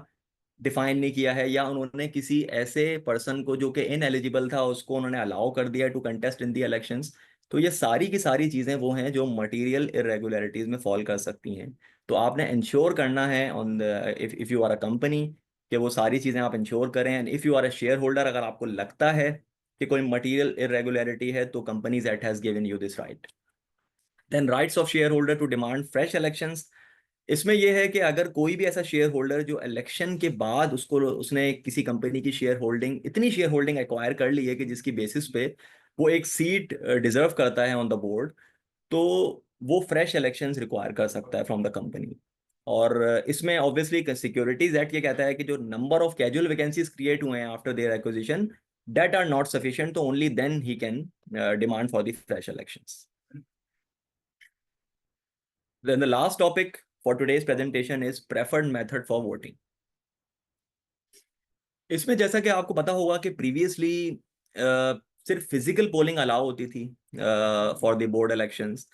डिफाइन नहीं किया है, या उन्होंने किसी ऐसे पर्सन को जो कि इन एलिजिबल था उसको उन्होंने अलाउ कर दिया to contest in the elections. तो ये सारी की सारी चीज़ें वो हैं जो मटेरियल इरेगुलरिटीज में फॉल कर सकती हैं। तो आपने इंश्योर करना है on the if you are a company कि वो सारी चीज़ें आप इंश्योर करें। And if you are a shareholder, अगर आपको लगता है कि कोई मटेरियल इरेगुलरिटी है तो companies act has given you this right. Then rights of shareholder to demand fresh elections. इसमें यह है कि अगर कोई भी ऐसा शेयर होल्डर जो इलेक्शन के बाद उसको उसने किसी कंपनी की शेयर होल्डिंग, इतनी शेयर होल्डिंग एक्वायर कर ली है कि जिसकी बेसिस पे वो एक सीट डिजर्व करता है ऑन द बोर्ड, तो वो फ्रेश इलेक्शंस रिक्वायर कर सकता है फ्रॉम द कंपनी। और इसमें ऑब्वियसली सिक्योरिटीज एक्ट ये कहता है कि जो number of casual vacancies create हुए हैं after their acquisition that are not sufficient, तो only then he can demand for the fresh elections. Then the last topic for today's presentation is preferred method for voting. इसमें जैसा कि आपको पता होगा कि प्रीवियसली सिर्फ फिजिकल पोलिंग अलाउ होती थी for the board elections,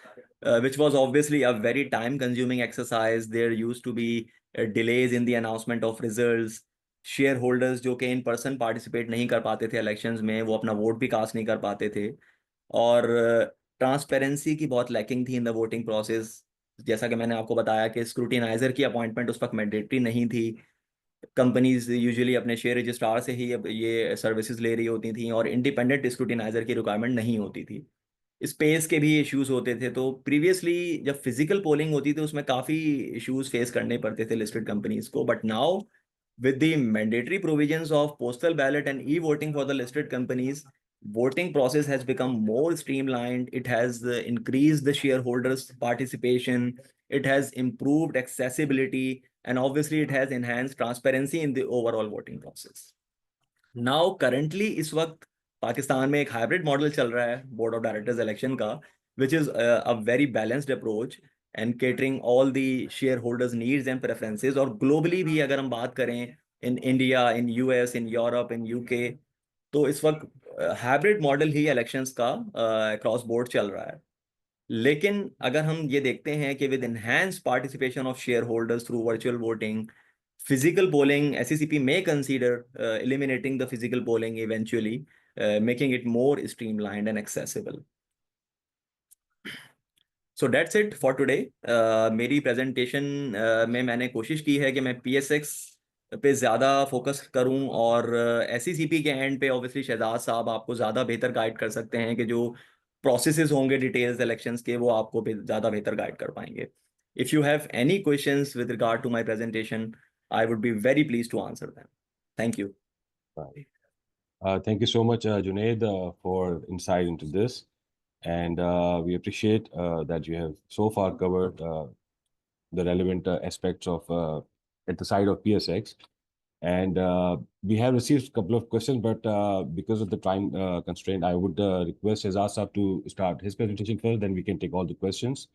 which was obviously a very time consuming exercise. There used to be delays in the announcement of results. Share holders जो कि इन पर्सन पार्टिसिपेट नहीं कर पाते थे elections में, वो अपना वोट भी कास्ट नहीं कर पाते थे। और ट्रांसपेरेंसी की बहुत लैकिंग थी इन द वोटिंग प्रोसेस। जैसा कि मैंने आपको बताया कि स्क्रूटिनाइजर की अपॉइंटमेंट उस वक्त मैंडेटरी नहीं थी। कंपनीज यूजुअली अपने शेयर रजिस्ट्रार से ही अब ये सर्विसेज ले रही होती थी और इंडिपेंडेंट स्क्रूटिनाइजर की रिक्वायरमेंट नहीं होती थी। स्पेस के भी इश्यूज होते थे। तो प्रीवियसली जब फिजिकल पोलिंग होती थी उसमें काफ़ी इश्यूज फेस करने पड़ते थे लिस्टेड कंपनीज को। But now with the mandatory provisions of postal ballot and e-voting for the listed companies, voting process has become more streamlined. It has increased the shareholders participation, it has improved accessibility, and obviously it has enhanced transparency in the overall voting process. Now currently इस वक्त पाकिस्तान में एक hybrid model चल रहा है board of directors election का, which is a very balanced approach and catering all the shareholders needs and preferences। और globally भी अगर हम बात करें, in India, in US, in Europe, in UK, तो इस वक्त हाइब्रिड मॉडल ही इलेक्शंस का क्रॉस बोर्ड चल रहा है। लेकिन अगर हम ये देखते हैं कि with enhanced participation of share holders through virtual voting, physical polling, SECP may consider eliminating the physical polling eventually, making it more streamlined and accessible. So that's it for today. मेरी प्रेजेंटेशन में मैंने कोशिश की है कि मैं PSX पे ज़्यादा फोकस करूं, और SECP के एंड पे ऑब्वियसली शहजाद साहब आपको ज़्यादा बेहतर गाइड कर सकते हैं कि जो प्रोसेसेस होंगे डिटेल्स इलेक्शंस के वो आपको ज़्यादा बेहतर गाइड कर पाएंगे। If you have any questions with regard to my presentation, I would be very please to answer them. Thank you. Thank you so much, Junaid, for insight into this. And we appreciate that you have so far covered the relevant aspects of at the side of PSX. And we have received a couple of questions, but because of the time constraint, I would request Azaz Saab to start his presentation first, then we can take all the questions.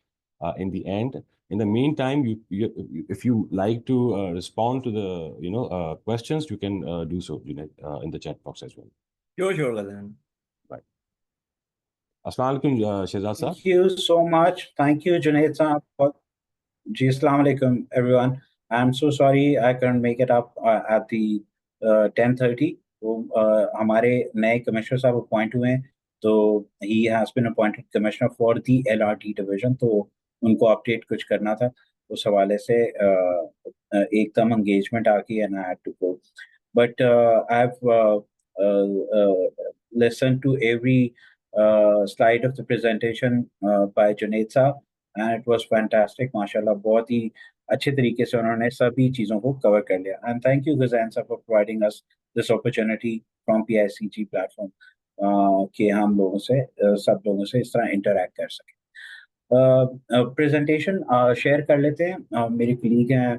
in the end. In the meantime, if you like to respond to the questions, you can do so, Junaid, in the chat box as well. Sure, Ghazan. Right. Assalamu alaikum, Shehzad sir. Thank you so much. Thank you, Junaid sir. Ji, assalamu alaikum, everyone. I'm so sorry I couldn't make it up at the 10:30. तो हमारे नए commissioner साहब appoint हुए हैं, तो he has been appointed commissioner for the LRT division, तो उनको update कुछ करना था, उस हवाले से एकदम engagement आ गई and I had to go. But I've listened to every slide of the presentation by Junaid साहब, and it was fantastic. माशाल्लाह बहुत ही अच्छे तरीके से उन्होंने सभी चीजों को कवर कर लिया. And thank you Ghazan sir for providing us this opportunity from PICG platform कि हम लोगों से सब लोगों से इस तरह इंटरैक्ट कर सकें. प्रेजेंटेशन शेयर कर लेते हैं. मेरे कलीग हैं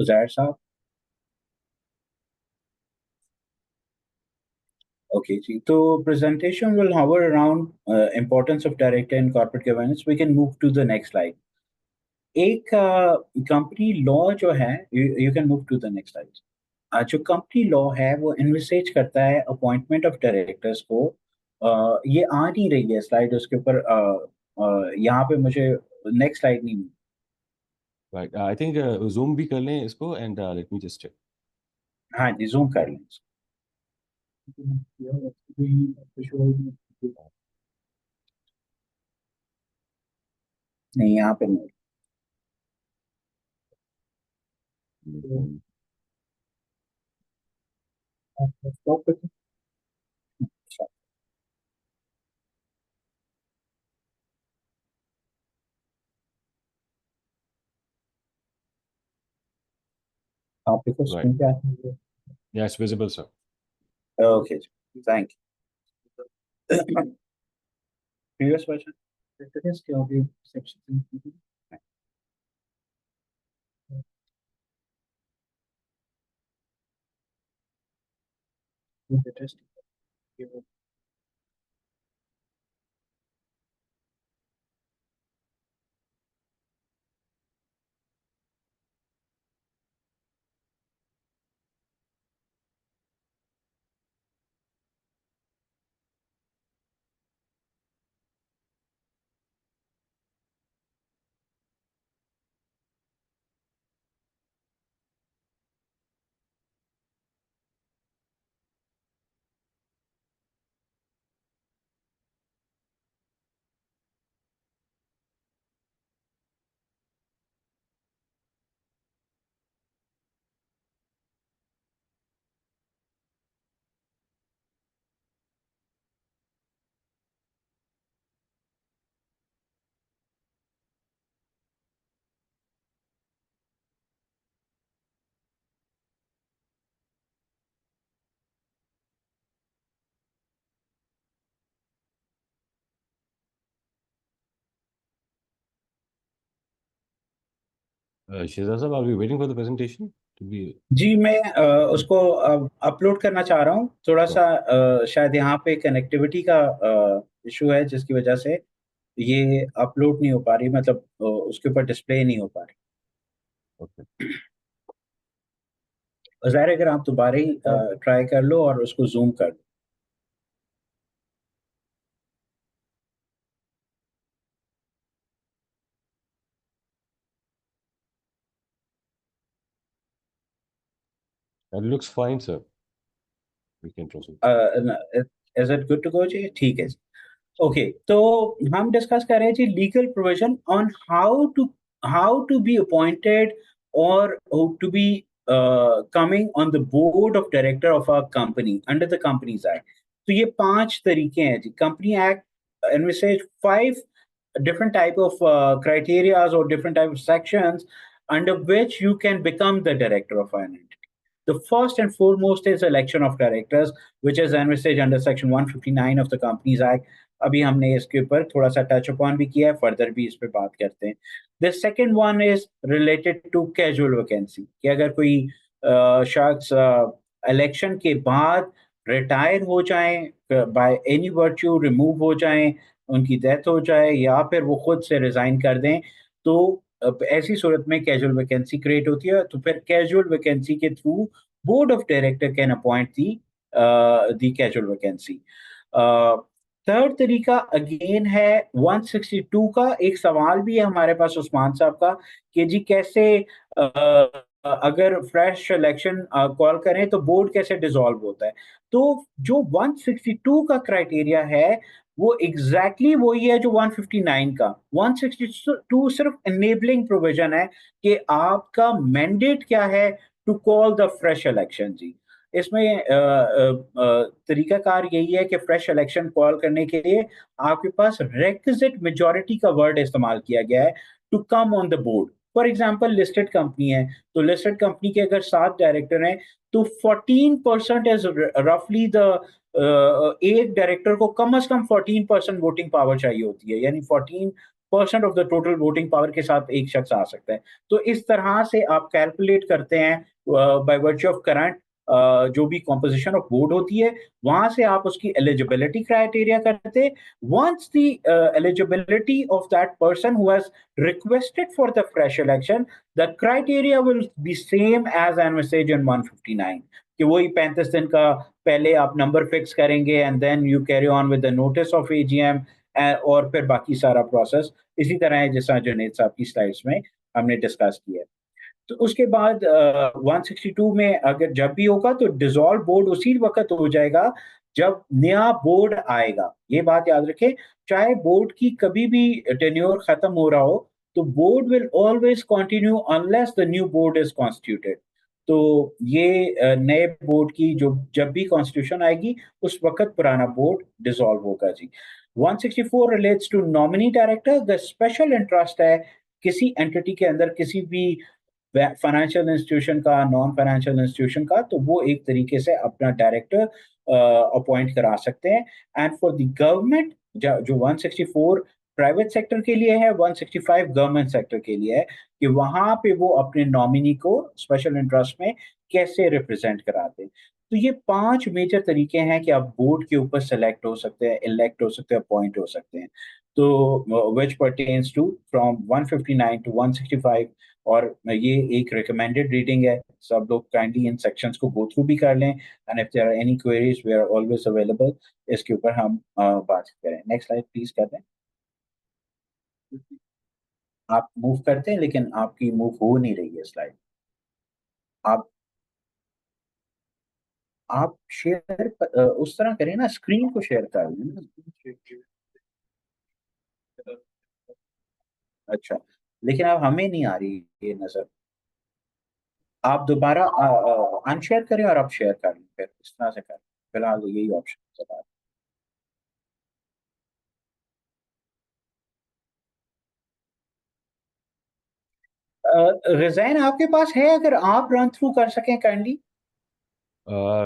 उज़ैर साहब. Okay, so presentation will hover around importance of director and corporate governance. We can move to the next slide. एक कंपनी लॉ जो है, you can move to the next slide. जो कंपनी लॉ है वो इन्विसेज करता है अपॉइंटमेंट ऑफ डायरेक्टर्स को. ये आ नहीं रही है स्लाइड उसके ऊपर. यहाँ पे मुझे नेक्स्ट स्लाइड नहीं मिली. Right. I think zoom भी कर लें इसको and let me just check. हाँ जी, जूम कर लें. नहीं, यहाँ पे नहीं. आप देखो स्क्रीन पे आता है. Yeah, it's visible, sir. Okay, thank you. Previous version. Shehzad sir, are we waiting for the presentation to be? जी, मैं उसको अपलोड करना चाह रहा हूँ. थोड़ा सा शायद यहाँ पे कनेक्टिविटी का इशू है जिसकी वजह से ये अपलोड नहीं हो पा रही, मतलब उसके ऊपर डिस्प्ले नहीं हो पा रही. Okay. ज़ाहिर है, अगर आप दोबारा ही ट्राई कर लो और उसको जूम कर लो. That looks fine, sir. We can proceed. Is it good to go जी? ठीक है. ओके, तो हम डिस्कस कर रहे हैं जी legal provision on how to be appointed और to be coming on the board of director of a company under the companies act. तो ये 5 तरीके हैं जी. Company act envisages 5 different type of criteria or different type of sections under which you can become the director of an entity. The first and foremost is election of directors, which is envisaged under section 159 of the Companies Act. अभी हमने इसके ऊपर थोड़ा सा touch upon भी किया है, further भी इस पे बात करते हैं. The second one is related to casual vacancy, कि अगर कोई शख्स इलेक्शन के बाद रिटायर हो जाएं, बाय एनी वर्च्यू रिमूव हो जाएं, उनकी डेथ हो जाए या फिर वो खुद से रिजाइन कर दें, तो ऐसी सूरत में कैजुअल वैकेंसी क्रिएट होती है। तो फिर कैजुअल वैकेंसी के through board of director can appoint the casual vacancy. Third तरीका अगेन है 162 का। एक सवाल भी है हमारे पास उस्मान साहब का कि जी कैसे अगर फ्रेश इलेक्शन कॉल करें तो बोर्ड कैसे डिसॉल्व होता है। तो जो 162 का क्राइटेरिया है वो एग्जैक्टली वही है जो 159 का। 162 सिर्फ एनेबलिंग प्रोविजन है कि आपका मैंडेट क्या है to call the fresh election जी। इसमें तरीकाकार यही है कि फ्रेश इलेक्शन कॉल करने के लिए आपके पास रेक्विजिट मेजॉरिटी का वर्ड इस्तेमाल किया गया है to come on the board. For example listed company है, तो लिस्टेड कंपनी के अगर 7 डायरेक्टर हैं तो 14% इज रफली द एक डायरेक्टर को कम से कम 14% वोटिंग पावर चाहिए होती है, यानी 14% of the total voting power के साथ एक शख्स आ सकता है। तो इस तरह से आप कैलकुलेट करते हैं बाय वर्च्यू ऑफ करंट जो भी कॉम्पोजिशन ऑफ बोर्ड होती है, वहां से आप उसकी एलिजिबिलिटी क्राइटेरिया करते। Once the eligibility of that person who has requested for the fresh election, the criteria will be same as envisaged in 159 कि वही 35 दिन का पहले आप नंबर फिक्स करेंगे and then you carry on with the notice of AGM और फिर बाकी सारा प्रोसेस इसी तरह है जैसा जुनेद साहब की स्लाइड्स में हमने डिस्कस किया। तो उसके बाद 162 में अगर जब भी होगा तो डिसॉल्व बोर्ड उसी वक्त हो जाएगा जब नया बोर्ड आएगा। ये बात याद रखें, चाहे बोर्ड की कभी भी टेन्योर खत्म हो रहा हो तो board will always continue unless the new board is constituted. तो ये नए बोर्ड की जो जब भी कॉन्स्टिट्यूशन आएगी उस वक्त पुराना बोर्ड डिसॉल्व होगा जी। 164 relates to nominee director. The special interest है किसी एंटिटी के अंदर किसी भी फाइनेंशियल इंस्टीट्यूशन का, नॉन फाइनेंशियल इंस्टीट्यूशन का, तो वो एक तरीके से अपना डायरेक्टर अपॉइंट करा सकते हैं। एंड फॉर द गवर्नमेंट जो 164 प्राइवेट सेक्टर के लिए है, 165 गवर्नमेंट सेक्टर के लिए है कि वहां पे वो अपने नॉमिनी को स्पेशल इंटरेस्ट में कैसे रिप्रेजेंट कराते हैं। तो ये 5 मेजर तरीके हैं कि आप बोर्ड के ऊपर सेलेक्ट हो सकते हैं, इलेक्ट हो सकते हैं, अपॉइंट हो सकते हैं। तो विच परटेन्स टू फ्रॉम 159 टू 165। और ये एक रिकमेंडेड रीडिंग है, सब लोग काइंडली इन सेक्शंस को गो थ्रू भी कर लें and if there are any queries we are always available. इसके ऊपर हम बात करें। नेक्स्ट स्लाइड प्लीज कर दें। आप मूव करते हैं लेकिन आपकी मूव हो नहीं रही है स्लाइड। आप शेयर उस तरह करें ना, स्क्रीन को शेयर कर लें ना। अच्छा, लेकिन अब हमें नहीं आ रही ये नजर। आप दोबारा अनशेयर करें और आप शेयर कर लें, फिर इस तरह से करें। फिलहाल यही ऑप्शन है। रिजाइन आपके पास है, अगर आप रन थ्रू कर सकें काइंडली।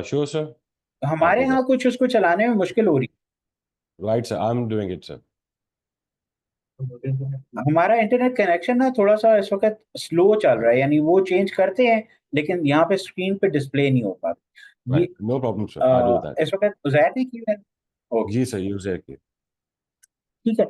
Sure, sir. हमारे do यहाँ कुछ उसको चलाने में मुश्किल हो रही Right, sir. I'm doing it, sir. है। हमारा इंटरनेट कनेक्शन ना थोड़ा सा इस वक्त स्लो चल रहा है, यानी वो चेंज करते हैं लेकिन यहाँ पे स्क्रीन पे डिस्प्ले नहीं हो पाता। ये Right. No problem, sir. I'll do that. इस वक्त उजैर ने की है। ओके जी सर, यूज है कि ठीक है।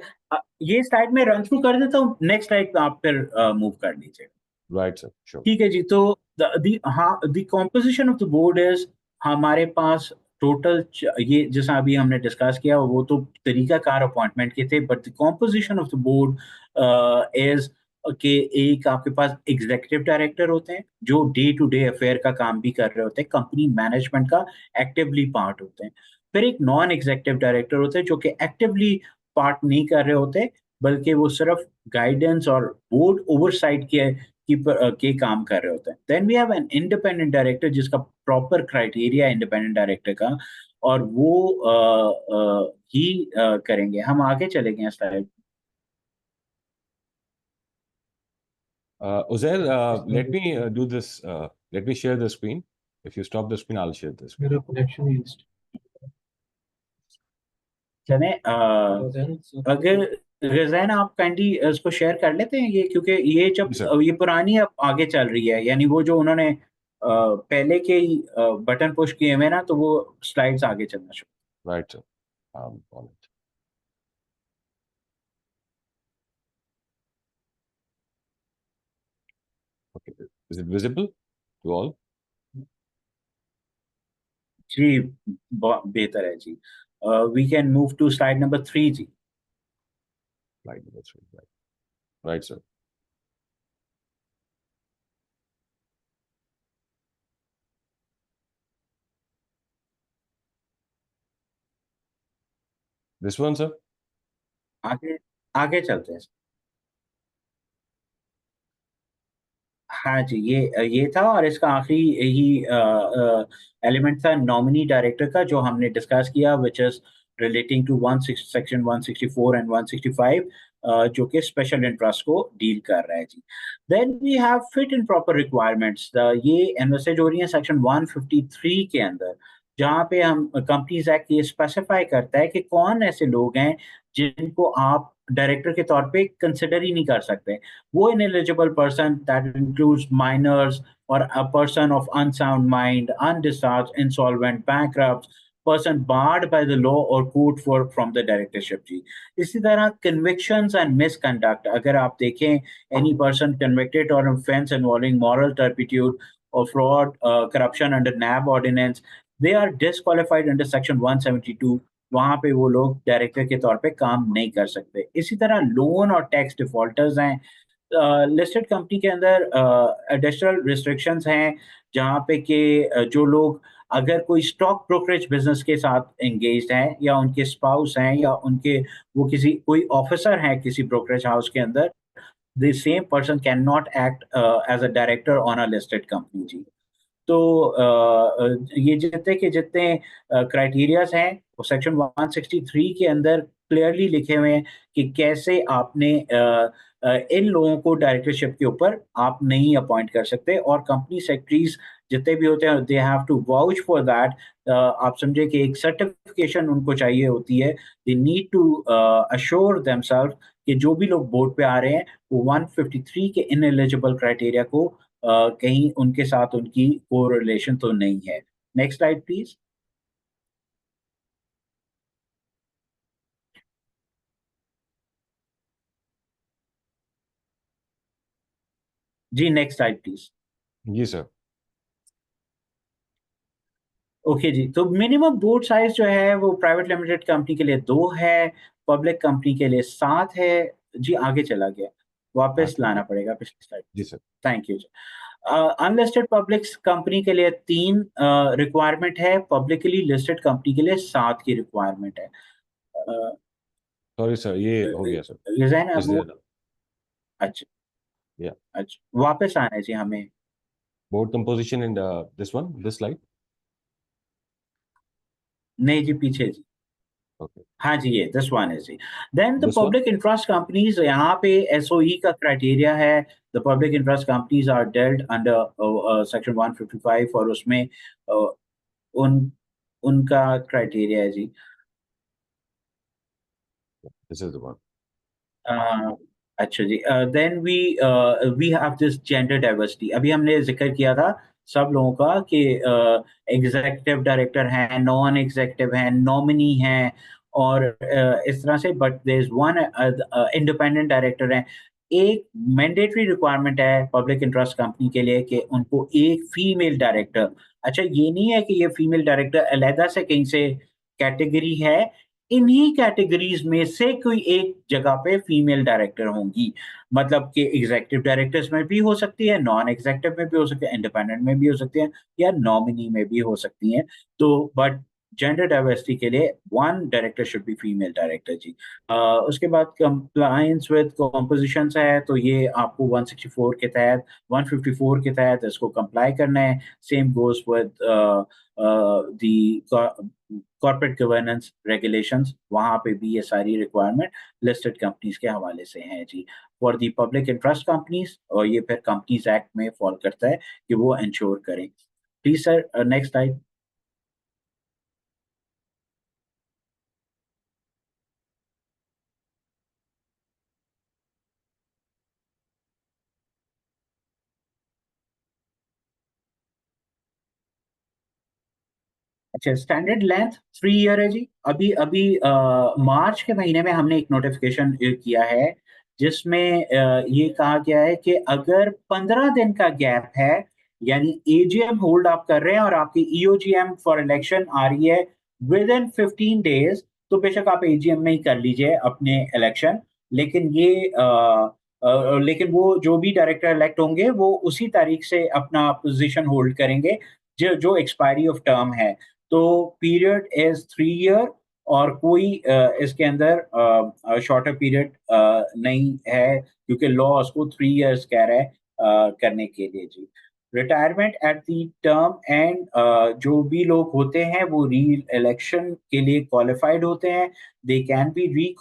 ये स्लाइड में रन थ्रू कर देता हूँ, नेक्स्ट स्लाइड पे आप फिर मूव कर लीजिए। Right sir, sure. ठीक है जी। तो the composition of the board is, हमारे पास टोटल ये जैसा अभी हमने डिस्कस किया वो तो तरीकाकार अपॉइंटमेंट के थे, but the composition of the board is कि एक आपके पास एग्जीक्यूटिव डायरेक्टर होते हैं जो डे टू डे अफेयर का काम भी कर रहे होते हैं, कंपनी मैनेजमेंट का एक्टिवली पार्ट होते हैं। फिर एक नॉन एग्जीक्यूटिव डायरेक्टर होते हैं जो कि एक्टिवली पार्ट नहीं कर रहे होते बल्कि वो सिर्फ गाइडेंस और बोर्ड ओवरसाइट के काम कर रहे होते हैं। Then we have an independent director जिसका प्रॉपर क्राइटेरिया इंडिपेंडेंट डायरेक्टर का, और वो ही करेंगे। हम आगे चलेंगे slide. Uzair, let me do this. Let me share the screen. If you stop the screen, I'll share the screen. मेरा कनेक्शन ही चले अगर रिजाइन आप काइंडली इसको शेयर कर लेते हैं ये, क्योंकि ये जब जी सर। ये पुरानी अब आगे चल रही है, यानी वो जो उन्होंने पहले के ही बटन पुश किए हुए ना, तो वो स्लाइड्स आगे चलना शुरू। Right, sir. On it. Okay. Is it visible to all? जी बेहतर है जी. We can move to slide number 3 ji. Right. That's right. Right, sir. This one, sir? आगे आगे चलते हैं. हाँ जी, ये था और इसका आखिरी यही एलिमेंट था नॉमिनी डायरेक्टर का जो हमने डिस्कस किया which is relating to section 164 and 165 जो कि स्पेशल इंटरेस्ट को डील कर रहा है जी. Then we have fit and proper requirements ये एनवसेज हो रही है सेक्शन 153 के अंदर, जहाँ पे हम कंपनीज एक्ट ये स्पेसिफाई करता है कि कौन ऐसे लोग हैं जिनको आप डायरेक्टर के तौर पे कंसिडर ही नहीं कर सकते. वो ineligible person that includes minors or a person of unsound mind, undischarged, insolvent, bankrupt, person barred by the law or court for from the directorship जी. इसी तरह convictions and misconduct अगर आप देखें any person convicted or offense involving moral turpitude or fraud, corruption under NAB ordinance, they are disqualified under section 172. वहां पे वो लोग director के तौर पे काम नहीं कर सकते. इसी तरह लोन और टैक्स डिफॉल्टर्स हैं. लिस्टेड कंपनी के अंदर एडिशनल रिस्ट्रिक्शंस हैं जहाँ पे कि जो लोग अगर कोई स्टॉक ब्रोकरेज बिजनेस के साथ एंगेज्ड हैं या उनके स्पाउस हैं या उनके वो किसी कोई ऑफिसर हैं किसी ब्रोकरेज हाउस के अंदर, the same person can not act as a director on a listed company जी. तो ये जितने क्राइटेरियाज हैं वो सेक्शन 163 के अंदर क्लियरली लिखे हुए हैं कि कैसे आपने इन लोगों को डायरेक्टरशिप के ऊपर आप नहीं अपॉइंट कर सकते और कंपनी सेक्रेटरीज जितने भी होते हैं they have to vouch for that. आप समझे कि एक सर्टिफिकेशन उनको चाहिए होती है. They need to assure themself कि जो भी लोग बोर्ड पे आ रहे हैं वो 153 के इनएलिजिबल क्राइटेरिया को कहीं उनके साथ उनकी कोरिलेशन तो नहीं है. Next slide please. जी next slide please. Yes, sir. Okay जी, तो मिनिमम बोर्ड साइज जो है वो प्राइवेट लिमिटेड कंपनी के लिए 2 है, पब्लिक कंपनी के लिए 7 है. जी आगे चला गया, वापस ठीक लाना है. पड़ेगा पिछली स्लाइड. जी, सर. थैंक यू जी. अनलिस्टेड पब्लिक कंपनी के लिए 3 रिक्वायरमेंट है, पब्लिकली लिस्टेड कंपनी के लिए 7 की रिक्वायरमेंट है. Sorry, sir. ये हो गया, sir. डिजाइन Is अब वो there? अच्छा Yeah. अच्छा वापस आना है जी हमें. Board composition in this one, this slide. नहीं जी पीछे जी. Okay. हाँ जी ये दिस वन है जी. Then the This one? Public interest companies यहाँ पे एसओई का क्राइटेरिया है. The public interest companies are dealt under section 155 और उसमें उन उनका क्राइटेरिया है जी. This is the one. अच्छा जी. Then we have this gender diversity. अभी हमने जिक्र किया था सब लोगों का कि एग्जीक्यूटिव डायरेक्टर हैं, नॉन एग्जीक्यूटिव हैं, नॉमिनी हैं और इस तरह से. But there is one independent director है. एक मैंडेटरी रिक्वायरमेंट है पब्लिक इंटरेस्ट कंपनी के लिए कि उनको एक फीमेल डायरेक्टर. अच्छा ये नहीं है कि ये फीमेल डायरेक्टर अलहदा से कहीं से कैटेगरी है. इन्हीं कैटेगरीज में से कोई एक जगह पे फीमेल डायरेक्टर होंगी. मतलब कि एग्जीक्यूटिव डायरेक्टर्स में भी हो सकती है, नॉन एग्जीक्यूटिव में भी हो सकती है, इंडिपेंडेंट में भी हो सकती है या नॉमिनी में भी हो सकती हैं. तो बट जेंडर डाइवर्सिटी के लिए one director should be female director जी. उसके बाद कंप्लायंस विद कॉम्पोजिशंस है तो ये आपको 164 के तहत 154 के तहत इसको कंप्लाई करना है. Same goes with the corporate governance regulations. वहां पे भी ये सारी रिक्वायरमेंट लिस्टेड कंपनीज के हवाले से हैं जी. For the public interest companies और ये फिर कंपनीज एक्ट में फॉल करता है कि वो इंश्योर करें. Please sir next slide. अच्छा स्टैंडर्ड लेंथ 3 ईयर है जी. अभी अभी मार्च के महीने में हमने एक नोटिफिकेशन किया है जिसमें ये कहा गया है कि अगर 15 दिन का गैप है, यानी एजीएम होल्ड आप कर रहे हैं और आपकी ईओजीएम फॉर इलेक्शन आ रही है विद इन 15 डेज, तो बेशक आप एजीएम में ही कर लीजिए अपने इलेक्शन। लेकिन लेकिन वो जो भी डायरेक्टर इलेक्ट होंगे वो उसी तारीख से अपना पोजीशन होल्ड करेंगे जो जो एक्सपायरी ऑफ टर्म है। तो पीरियड इज 3 ईयर, और कोई इसके अंदर शॉर्टर पीरियड नहीं है, क्योंकि लॉ उसको 3 ईयर्स कह रहा है करने के लिए जी। Retirement at the term end, जो भी लोग होते हैं वो री इलेक्शन के लिए क्वालिफाइड होते हैं, दे कैन बी री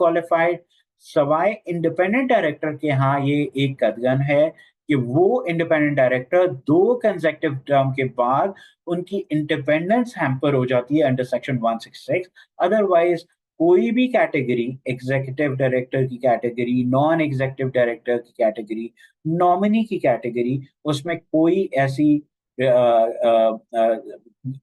सवाए इंडिपेंडेंट डायरेक्टर के। हाँ, ये एक कदगन है कि वो इंडिपेंडेंट डायरेक्टर 2 कंसेक्टिव टर्म के बाद उनकी इंडिपेंडेंस हैम्पर हो जाती है अंडर सेक्शन 166। अदरवाइज कोई भी कैटेगरी, एग्जीक्यूटिव डायरेक्टर की कैटेगरी, नॉन एग्जीक्यूटिव डायरेक्टर की कैटेगरी, नॉमिनी की कैटेगरी, उसमें कोई ऐसी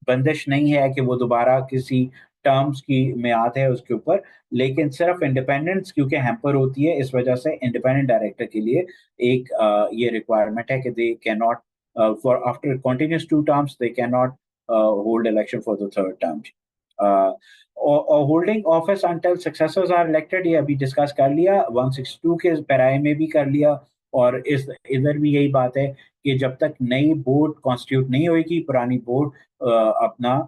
बंदिश नहीं है कि वो दोबारा किसी टर्म्स की मियाद है उसके ऊपर। लेकिन सिर्फ इंडिपेंडेंस क्योंकि हैम्पर होती है, इस वजह से इंडिपेंडेंट डायरेक्टर के लिए एक ये रिक्वायरमेंट है कि they can not for after continuous 2 terms they can not hold election for the third term. और holding office until successors are elected, ये अभी डिस्कस कर लिया, 162 के पैराए में भी कर लिया। और इस इधर भी यही बात है कि जब तक नई बोर्ड कॉन्स्टिट्यूट नहीं होगी, पुरानी बोर्ड अपना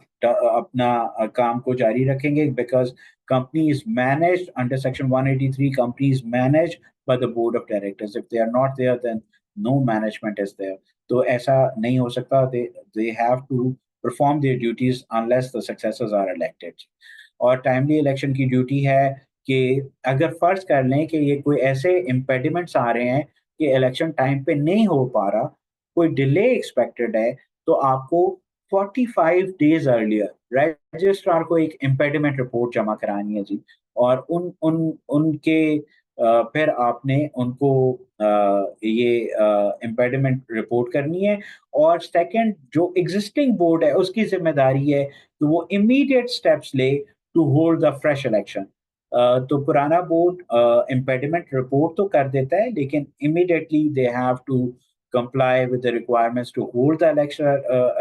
काम को जारी रखेंगे, because company is managed under section 183, company is managed by the board of directors. If they are not there then no management is there. तो ऐसा नहीं हो सकता, they have to perform their duties unless the successors are elected. और timely election की duty है कि अगर फर्ज कर लें कि ये कोई ऐसे इम्पेडिमेंट्स आ रहे हैं कि इलेक्शन टाइम पे नहीं हो पा रहा, कोई डिले एक्सपेक्टेड है, तो आपको 45 डेज अर्लियर रजिस्ट्रार को एक इम्पेडिमेंट रिपोर्ट जमा करानी है जी। और उन उन उनके फिर आपने उनको ये इम्पेडिमेंट रिपोर्ट करनी है। और सेकंड, जो एग्जिस्टिंग बोर्ड है उसकी जिम्मेदारी है कि वो इमीडिएट स्टेप्स ले to hold the fresh election. तो पुराना बोर्ड इम्पेडिमेंट रिपोर्ट तो कर देता है, लेकिन immediately they have to comply with the requirements to hold the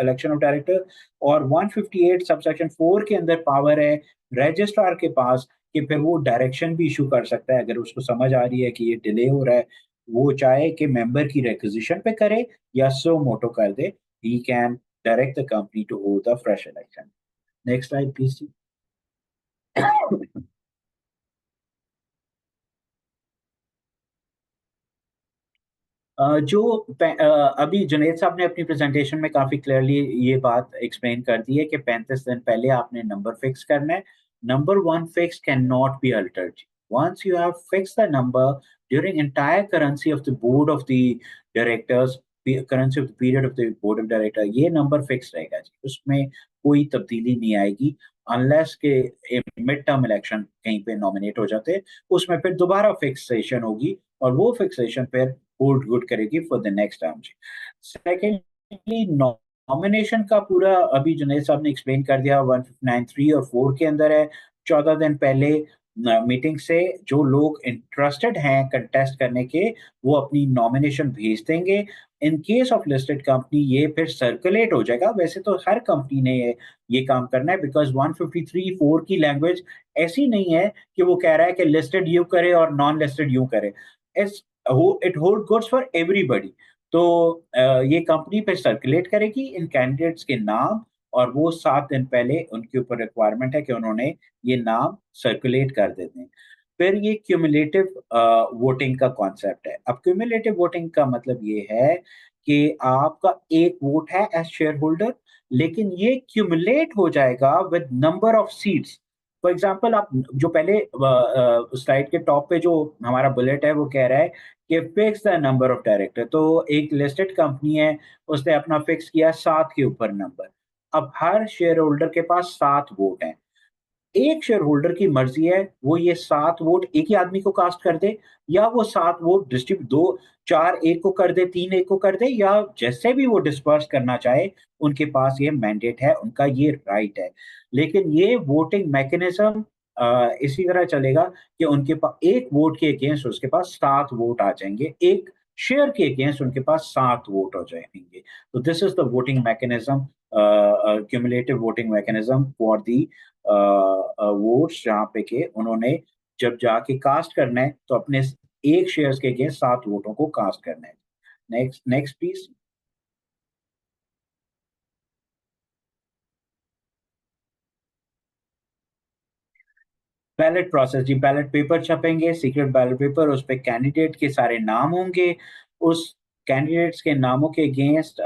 election of director। और 158 सबसेक्शन 4 के अंदर पावर है रजिस्ट्रार के पास कि फिर वो डायरेक्शन भी इशू कर सकता है, अगर उसको समझ आ रही है कि ये डिले हो रहा है, वो चाहे कि मेंबर की रिक्विजिशन पे करे या सो मोटो कर दे, he can direct the company to hold the fresh election। Next slide please. अभी जुनेद साहब ने अपनी प्रेजेंटेशन में काफी क्लियरली ये बात एक्सप्लेन कर दी है कि 35 दिन पहले आपने नंबर फिक्स करना है। Number 1 fix can not be altered. Once you have fix the number during entire currency of the board of the directors, currency of the period of the board of director, ये number fix रहेगा जी, उसमें कोई तब्दीली नहीं आएगी unless के mid term election कहीं पे नॉमिनेट हो जाते, उसमें फिर दोबारा फिक्सेशन होगी और वो फिक्सेशन फिर होल्ड गुड करेगी for the next term. Secondly, nomination का पूरा अभी जुनेद साहब ने एक्सप्लेन कर दिया, 159(3) और 4 के अंदर है। 14 दिन पहले मीटिंग से जो लोग इंटरेस्टेड हैं कंटेस्ट करने के, वो अपनी नॉमिनेशन भेज देंगे। In case of listed company ये फिर सर्कुलेट हो जाएगा। वैसे तो हर कंपनी ने ये काम करना है, बिकॉज 153(4) की लैंग्वेज ऐसी नहीं है कि वो कह रहा है कि लिस्टेड यूं करे और नॉन लिस्टेड यूं करे। It hold goods for everybody. तो ये कंपनी पे सर्कुलेट करेगी इन कैंडिडेट्स के नाम, और वो 7 दिन पहले उनके ऊपर रिक्वायरमेंट है कि उन्होंने ये नाम सर्कुलेट कर देते हैं। फिर ये क्यूमुलेटिव वोटिंग का कॉन्सेप्ट है। अब क्यूमुलेटिव वोटिंग का मतलब ये है कि आपका एक वोट है एज शेयर होल्डर, लेकिन ये क्यूमुलेट हो जाएगा with number of seats. For example, आप जो पहले स्लाइड के टॉप पे जो हमारा बुलेट है वो कह रहा है कि fix the number of director. तो एक लिस्टेड कंपनी है, उसने अपना फिक्स किया 7 के ऊपर नंबर। अब हर शेयर होल्डर के पास 7 वोट हैं। एक शेयर होल्डर की मर्जी है वो ये 7 वोट एक ही आदमी को कास्ट कर दे, या वो 7 वोट डिस्ट्रीब्यूट 2 4 एक को कर दे, 3 एक को कर दे, या जैसे भी वो डिस्पर्स करना चाहे, उनके पास ये मैंडेट है, उनका ये राइट है। लेकिन ये वोटिंग मैकेनिज्म इसी तरह चलेगा कि उनके पास एक वोट के अगेंस्ट उसके पास 7 वोट आ जाएंगे, एक शेयर के अगेंस्ट उनके पास 7 वोट हो जाएंगे। तो this is the voting mechanism, cumulative voting mechanism for the votes, जहाँ पे के उन्होंने जब जाके कास्ट करना है तो अपने एक शेयर्स के अगेंस्ट 7 वोटों को कास्ट करना है। Next next please. Ballot process जी, बैलेट पेपर छपेंगे, सीक्रेट बैलेट पेपर, उस पे कैंडिडेट के सारे नाम होंगे। उस कैंडिडेट्स के नामों के अगेंस्ट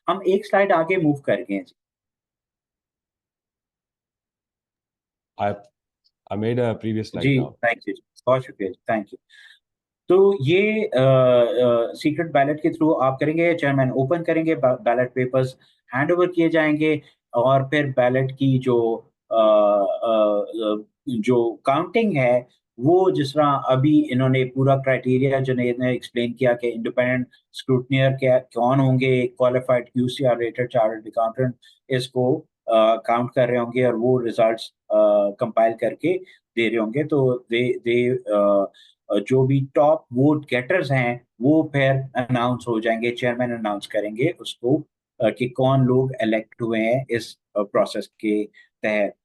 हम एक स्लाइड आगे मूव कर गए जी। I I made a previous slide जी now. थैंक यू, बहुत शुक्रिया, थैंक यू। तो ये सीक्रेट बैलेट के थ्रू आप करेंगे, चेयरमैन ओपन करेंगे, बैलेट पेपर्स हैंड ओवर किए जाएंगे, और फिर बैलेट की जो काउंटिंग है वो जिस तरह अभी इन्होंने पूरा क्राइटेरिया जो ने एक्सप्लेन किया कि इंडिपेंडेंट स्क्रूटनियर क्या कौन होंगे, क्वालिफाइड क्यूसीआर रेटेड चार्टर्ड अकाउंटेंट इसको काउंट कर रहे होंगे और वो रिजल्ट्स कंपाइल करके दे रहे होंगे। तो दे दे जो भी टॉप वोट गेटर्स हैं वो फिर अनाउंस हो जाएंगे, चेयरमैन अनाउंस करेंगे उसको कि कौन लोग इलेक्ट हुए हैं इस प्रोसेस के तहत।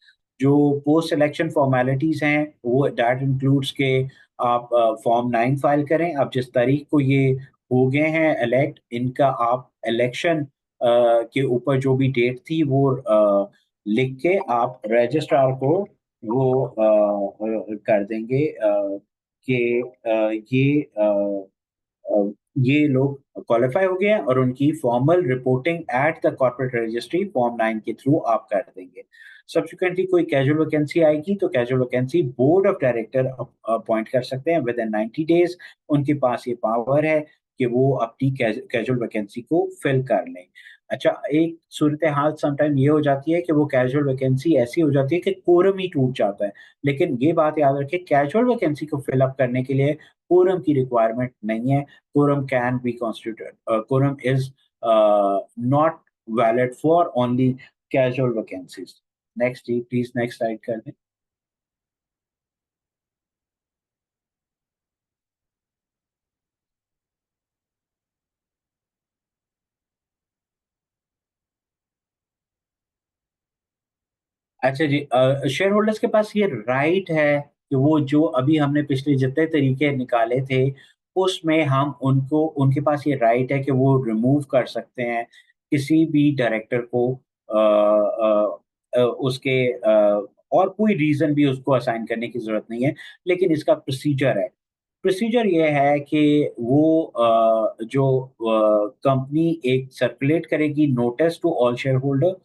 जो पोस्ट इलेक्शन फॉर्मेलिटीज हैं वो दैट इंक्लूड्स के आप फॉर्म 9 फाइल करें। अब जिस तारीख को ये हो गए हैं इलेक्ट, इनका आप इलेक्शन के ऊपर जो भी डेट थी वो लिख के आप रजिस्ट्रार को वो कर देंगे कि ये लोग क्वालिफाई हो गए हैं, और उनकी formal reporting at the corporate registry form 9 के थ्रू आप कर देंगे। सब्सिक्वेंटली कोई कैजुअल वैकेंसी आएगी तो casual vacancy board of director appoint कर सकते हैं विद इन 90 डेज। उनके पास ये पावर है कि वो अपनी कैजुअल वैकेंसी को फिल कर लें। अच्छा, एक सूरत हाल समटाइम ये हो जाती है कि वो कैजुअल वैकेंसी ऐसी हो जाती है कि कोरम ही टूट जाता है, लेकिन ये बात याद रखें, कैजुअल वैकेंसी को फिल अप करने के लिए कोरम की रिक्वायरमेंट नहीं है। quorum can be constituted. Quorum is not valid for only casual vacancies. Next, ji, please next slide कर दें। अच्छा जी, शेयर होल्डर्स के पास ये राइट है कि वो जो अभी हमने पिछले जितने तरीके निकाले थे उसमें हम उनको उनके पास ये राइट है कि वो रिमूव कर सकते हैं किसी भी डायरेक्टर को उसके और कोई रीजन भी उसको असाइन करने की जरूरत नहीं है, लेकिन इसका प्रोसीजर है। प्रोसीजर ये है कि वो जो कंपनी एक सर्कुलेट करेगी notice to all share holder,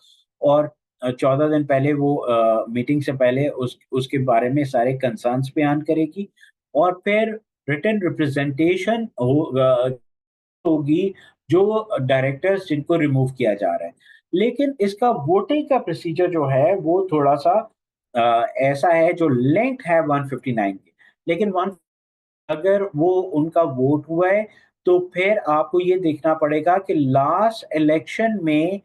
और 14 दिन पहले वो मीटिंग से पहले उसके बारे में सारे कंसर्न्स बयान करेगी, और फिर रिटन रिप्रेजेंटेशन होगी जो डायरेक्टर्स जिनको रिमूव किया जा रहा है। लेकिन इसका वोटिंग का प्रोसीजर जो है वो थोड़ा-सा ऐसा है जो लिंक है 159 के। लेकिन वन अगर वो उनका वोट हुआ है तो फिर आपको ये देखना पड़ेगा कि लास्ट इलेक्शन में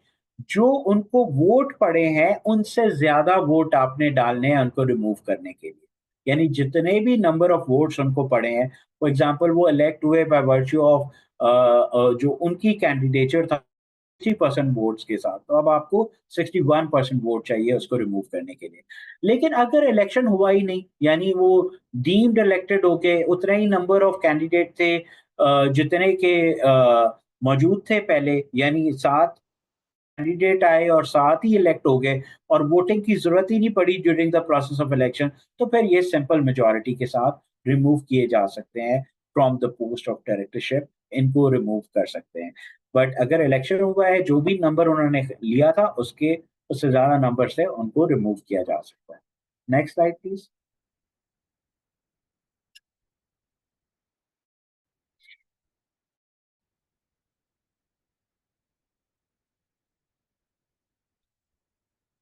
जो उनको वोट पड़े हैं उनसे ज्यादा वोट आपने डालने हैं उनको रिमूव करने के लिए। यानी जितने भी नंबर ऑफ वोट्स उनको पड़े हैं, फॉर एग्जांपल वो इलेक्ट हुए बाय वर्च्यू ऑफ जो उनकी कैंडिडेचर था 60% वोट्स के साथ, तो अब आपको 61% वोट चाहिए उसको रिमूव करने के लिए। लेकिन अगर इलेक्शन हुआ ही नहीं, यानी वो डीम्ड इलेक्टेड होके उतने ही नंबर ऑफ कैंडिडेट थे जितने के मौजूद थे पहले, यानी 7 कैंडिडेट आए और 7 ही इलेक्ट हो गए और वोटिंग की जरूरत ही नहीं पड़ी during the process of election, तो फिर ये सिंपल मेजोरिटी के साथ रिमूव किए जा सकते हैं from the post of directorship, इनको रिमूव कर सकते हैं। बट अगर इलेक्शन हुआ है, जो भी नंबर उन्होंने लिया था उसके उससे ज्यादा नंबर से उनको रिमूव किया जा सकता है। Next slide please.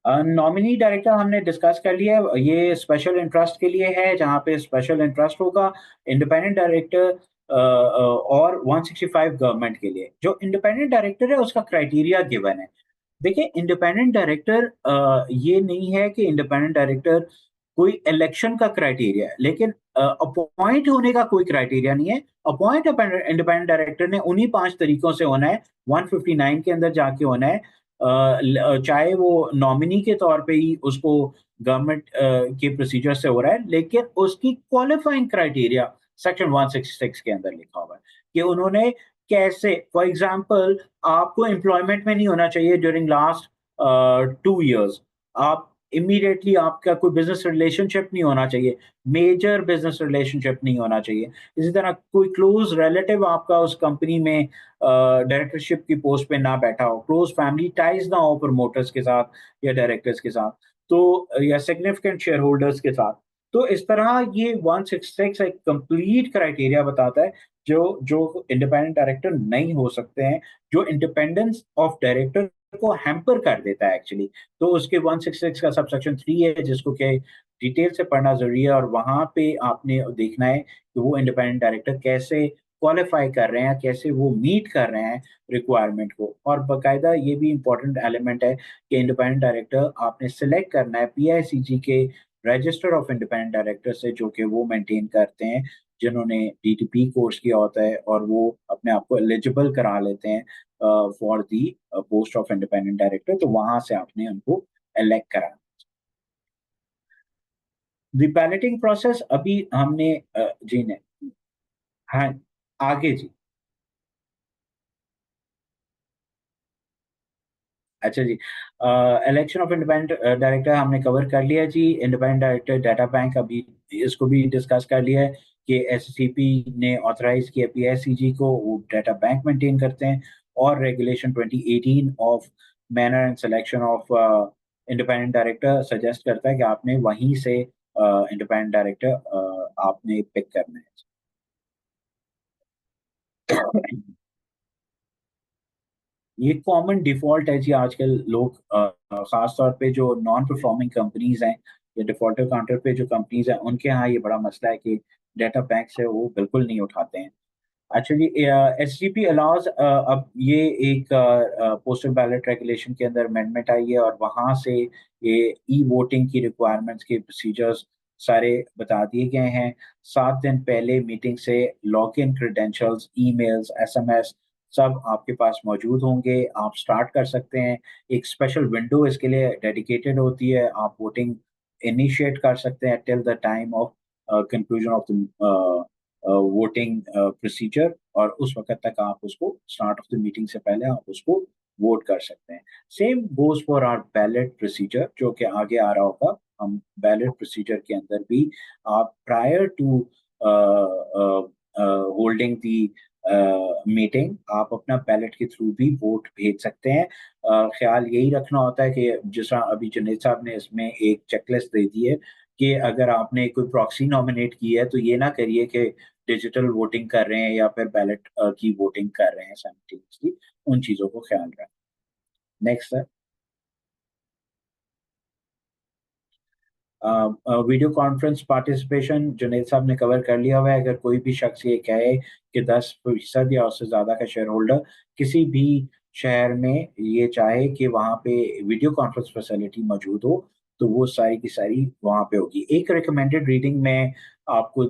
Nominee director हमने डिस्कस कर लिया है, ये स्पेशल इंटरेस्ट के लिए है, जहाँ पे स्पेशल इंटरेस्ट होगा। इंडिपेंडेंट डायरेक्टर और 165 गवर्नमेंट के लिए। जो इंडिपेंडेंट डायरेक्टर है उसका क्राइटेरिया गिवन है। देखिए, इंडिपेंडेंट डायरेक्टर ये नहीं है कि इंडिपेंडेंट डायरेक्टर कोई इलेक्शन का क्राइटेरिया है, लेकिन अपॉइंट होने का कोई क्राइटेरिया नहीं है। अपॉइंट इंडिपेंडेंट डायरेक्टर ने उन्हीं 5 तरीकों से होना है, 159 के अंदर जाके होना है। चाहे वो नॉमिनी के तौर पे ही उसको गवर्नमेंट के प्रोसीजर से हो रहा है, लेकिन उसकी क्वालिफाइंग क्राइटेरिया सेक्शन 166 के अंदर लिखा हुआ है कि उन्होंने कैसे, फॉर एग्जांपल, आपको एम्प्लॉयमेंट में नहीं होना चाहिए ड्यूरिंग लास्ट 2 इयर्स। आप इमीडिएटली, आपका कोई बिजनेस रिलेशनशिप नहीं होना चाहिए, मेजर बिजनेस रिलेशनशिप नहीं होना चाहिए। इसी तरह कोई क्लोज रिलेटिव आपका उस कंपनी में डायरेक्टरशिप की पोस्ट पे ना बैठा हो, क्लोज फैमिली टाइज ना हो प्रमोटर्स के साथ या डायरेक्टर्स के साथ, तो या सिग्निफिकेंट शेयर होल्डर्स के साथ। तो इस तरह ये 166 एक कंप्लीट क्राइटेरिया बताता है जो जो इंडिपेंडेंट डायरेक्टर नहीं हो सकते हैं, जो इंडिपेंडेंस ऑफ डायरेक्टर को हैम्पर कर देता है एक्चुअली। तो उसके 166 का सबसेक्शन 3 है जिसको कि डिटेल से पढ़ना ज़रूरी है, और वहाँ पे आपने देखना है कि वो इंडिपेंडेंट डायरेक्टर कैसे क्वालिफ़ाई कर रहे हैं, कैसे वो मीट कर रहे हैं रिक्वायरमेंट को। और बाकायदा ये भी इम्पोर्टेंट एलिमेंट है कि इंडिपेंडेंट डायरेक्टर आपने सिलेक्ट करना है पीआईसीजी के रजिस्टर ऑफ इंडिपेंडेंट डायरेक्टर से, जो कि वो मेंटेन करते हैं, जिन्होंने डीटीपी कोर्स किया होता है, और वो अपने आप को एलिजिबल करा लेते हैं for the post of independent director. तो वहां से आपने उनको इलेक्ट करा। द बैलेटिंग प्रोसेस अभी हमने जी ने, हाँ, आगे जी। अच्छा जी, इलेक्शन ऑफ इंडिपेंडेंट डायरेक्टर हमने कवर कर लिया जी। इंडिपेंडेंट डायरेक्टर डाटा बैंक अभी इसको भी डिस्कस कर लिया है कि एससीपी ने ऑथराइज किया पीआईसीजी को, वो डाटा बैंक मेंटेन करते हैं। और regulation 2018 of manner and selection of independent director suggest करता है कि आपने वहीं से इंडिपेंडेंट डायरेक्टर आपने पिक करना है। ये कॉमन डिफ़ॉल्ट है जी आजकल। लोग ख़ास तौर पे जो नॉन परफॉर्मिंग कंपनीज़ हैं या डिफ़ॉल्टर काउंटर पे जो कंपनीज़ हैं, उनके यहाँ ये बड़ा मसला है कि डाटा बैंक से वो बिल्कुल नहीं उठाते हैं। अच्छा जी, एसजीपी अलाउज़, अब ये एक पोस्टल बैलेट रेगुलेशन के अंदर अमेंडमेंट आई है, और वहाँ से ये ई-वोटिंग की रिक्वायरमेंट्स के प्रोसीजर्स सारे बता दिए गए हैं। 7 दिन पहले मीटिंग से log in credentials, emails, SMS सब आपके पास मौजूद होंगे। आप स्टार्ट कर सकते हैं। एक स्पेशल विंडो इसके लिए डेडिकेटेड होती है। आप वोटिंग इनिशिएट कर सकते हैं till the time of conclusion of the voting procedure, और उस वक़्त तक आप उसको, स्टार्ट ऑफ द मीटिंग से पहले आप उसको वोट कर सकते हैं। Same goes for our ballot procedure जो कि आगे आ रहा होगा। हम बैलेट प्रोसीजर के अंदर भी आप prior to holding the meeting आप अपना बैलेट के थ्रू भी वोट भेज सकते हैं। ख़्याल यही रखना होता है कि जिस तरह अभी जुनैद साहब ने इसमें एक चेकलिस्ट दे दी है कि अगर आपने कोई प्रॉक्सी नॉमिनेट की है, तो ये ना करिए कि डिजिटल वोटिंग कर रहे हैं या फिर बैलेट की वोटिंग कर रहे हैं साइमल्टेनियसली। उन चीज़ों को ख्याल रखें। Next sir. Video conference participation Junaid साहब ने कवर कर लिया हुआ है। अगर कोई भी शख्स ये कहे कि 10% या उससे ज़्यादा का शेयर होल्डर किसी भी शहर में ये चाहे कि वहाँ पे वीडियो कॉन्फ्रेंस फैसिलिटी मौजूद हो, तो वो सारी की सारी वहाँ पे होगी। एक रिकमेंडेड रीडिंग मैं आपको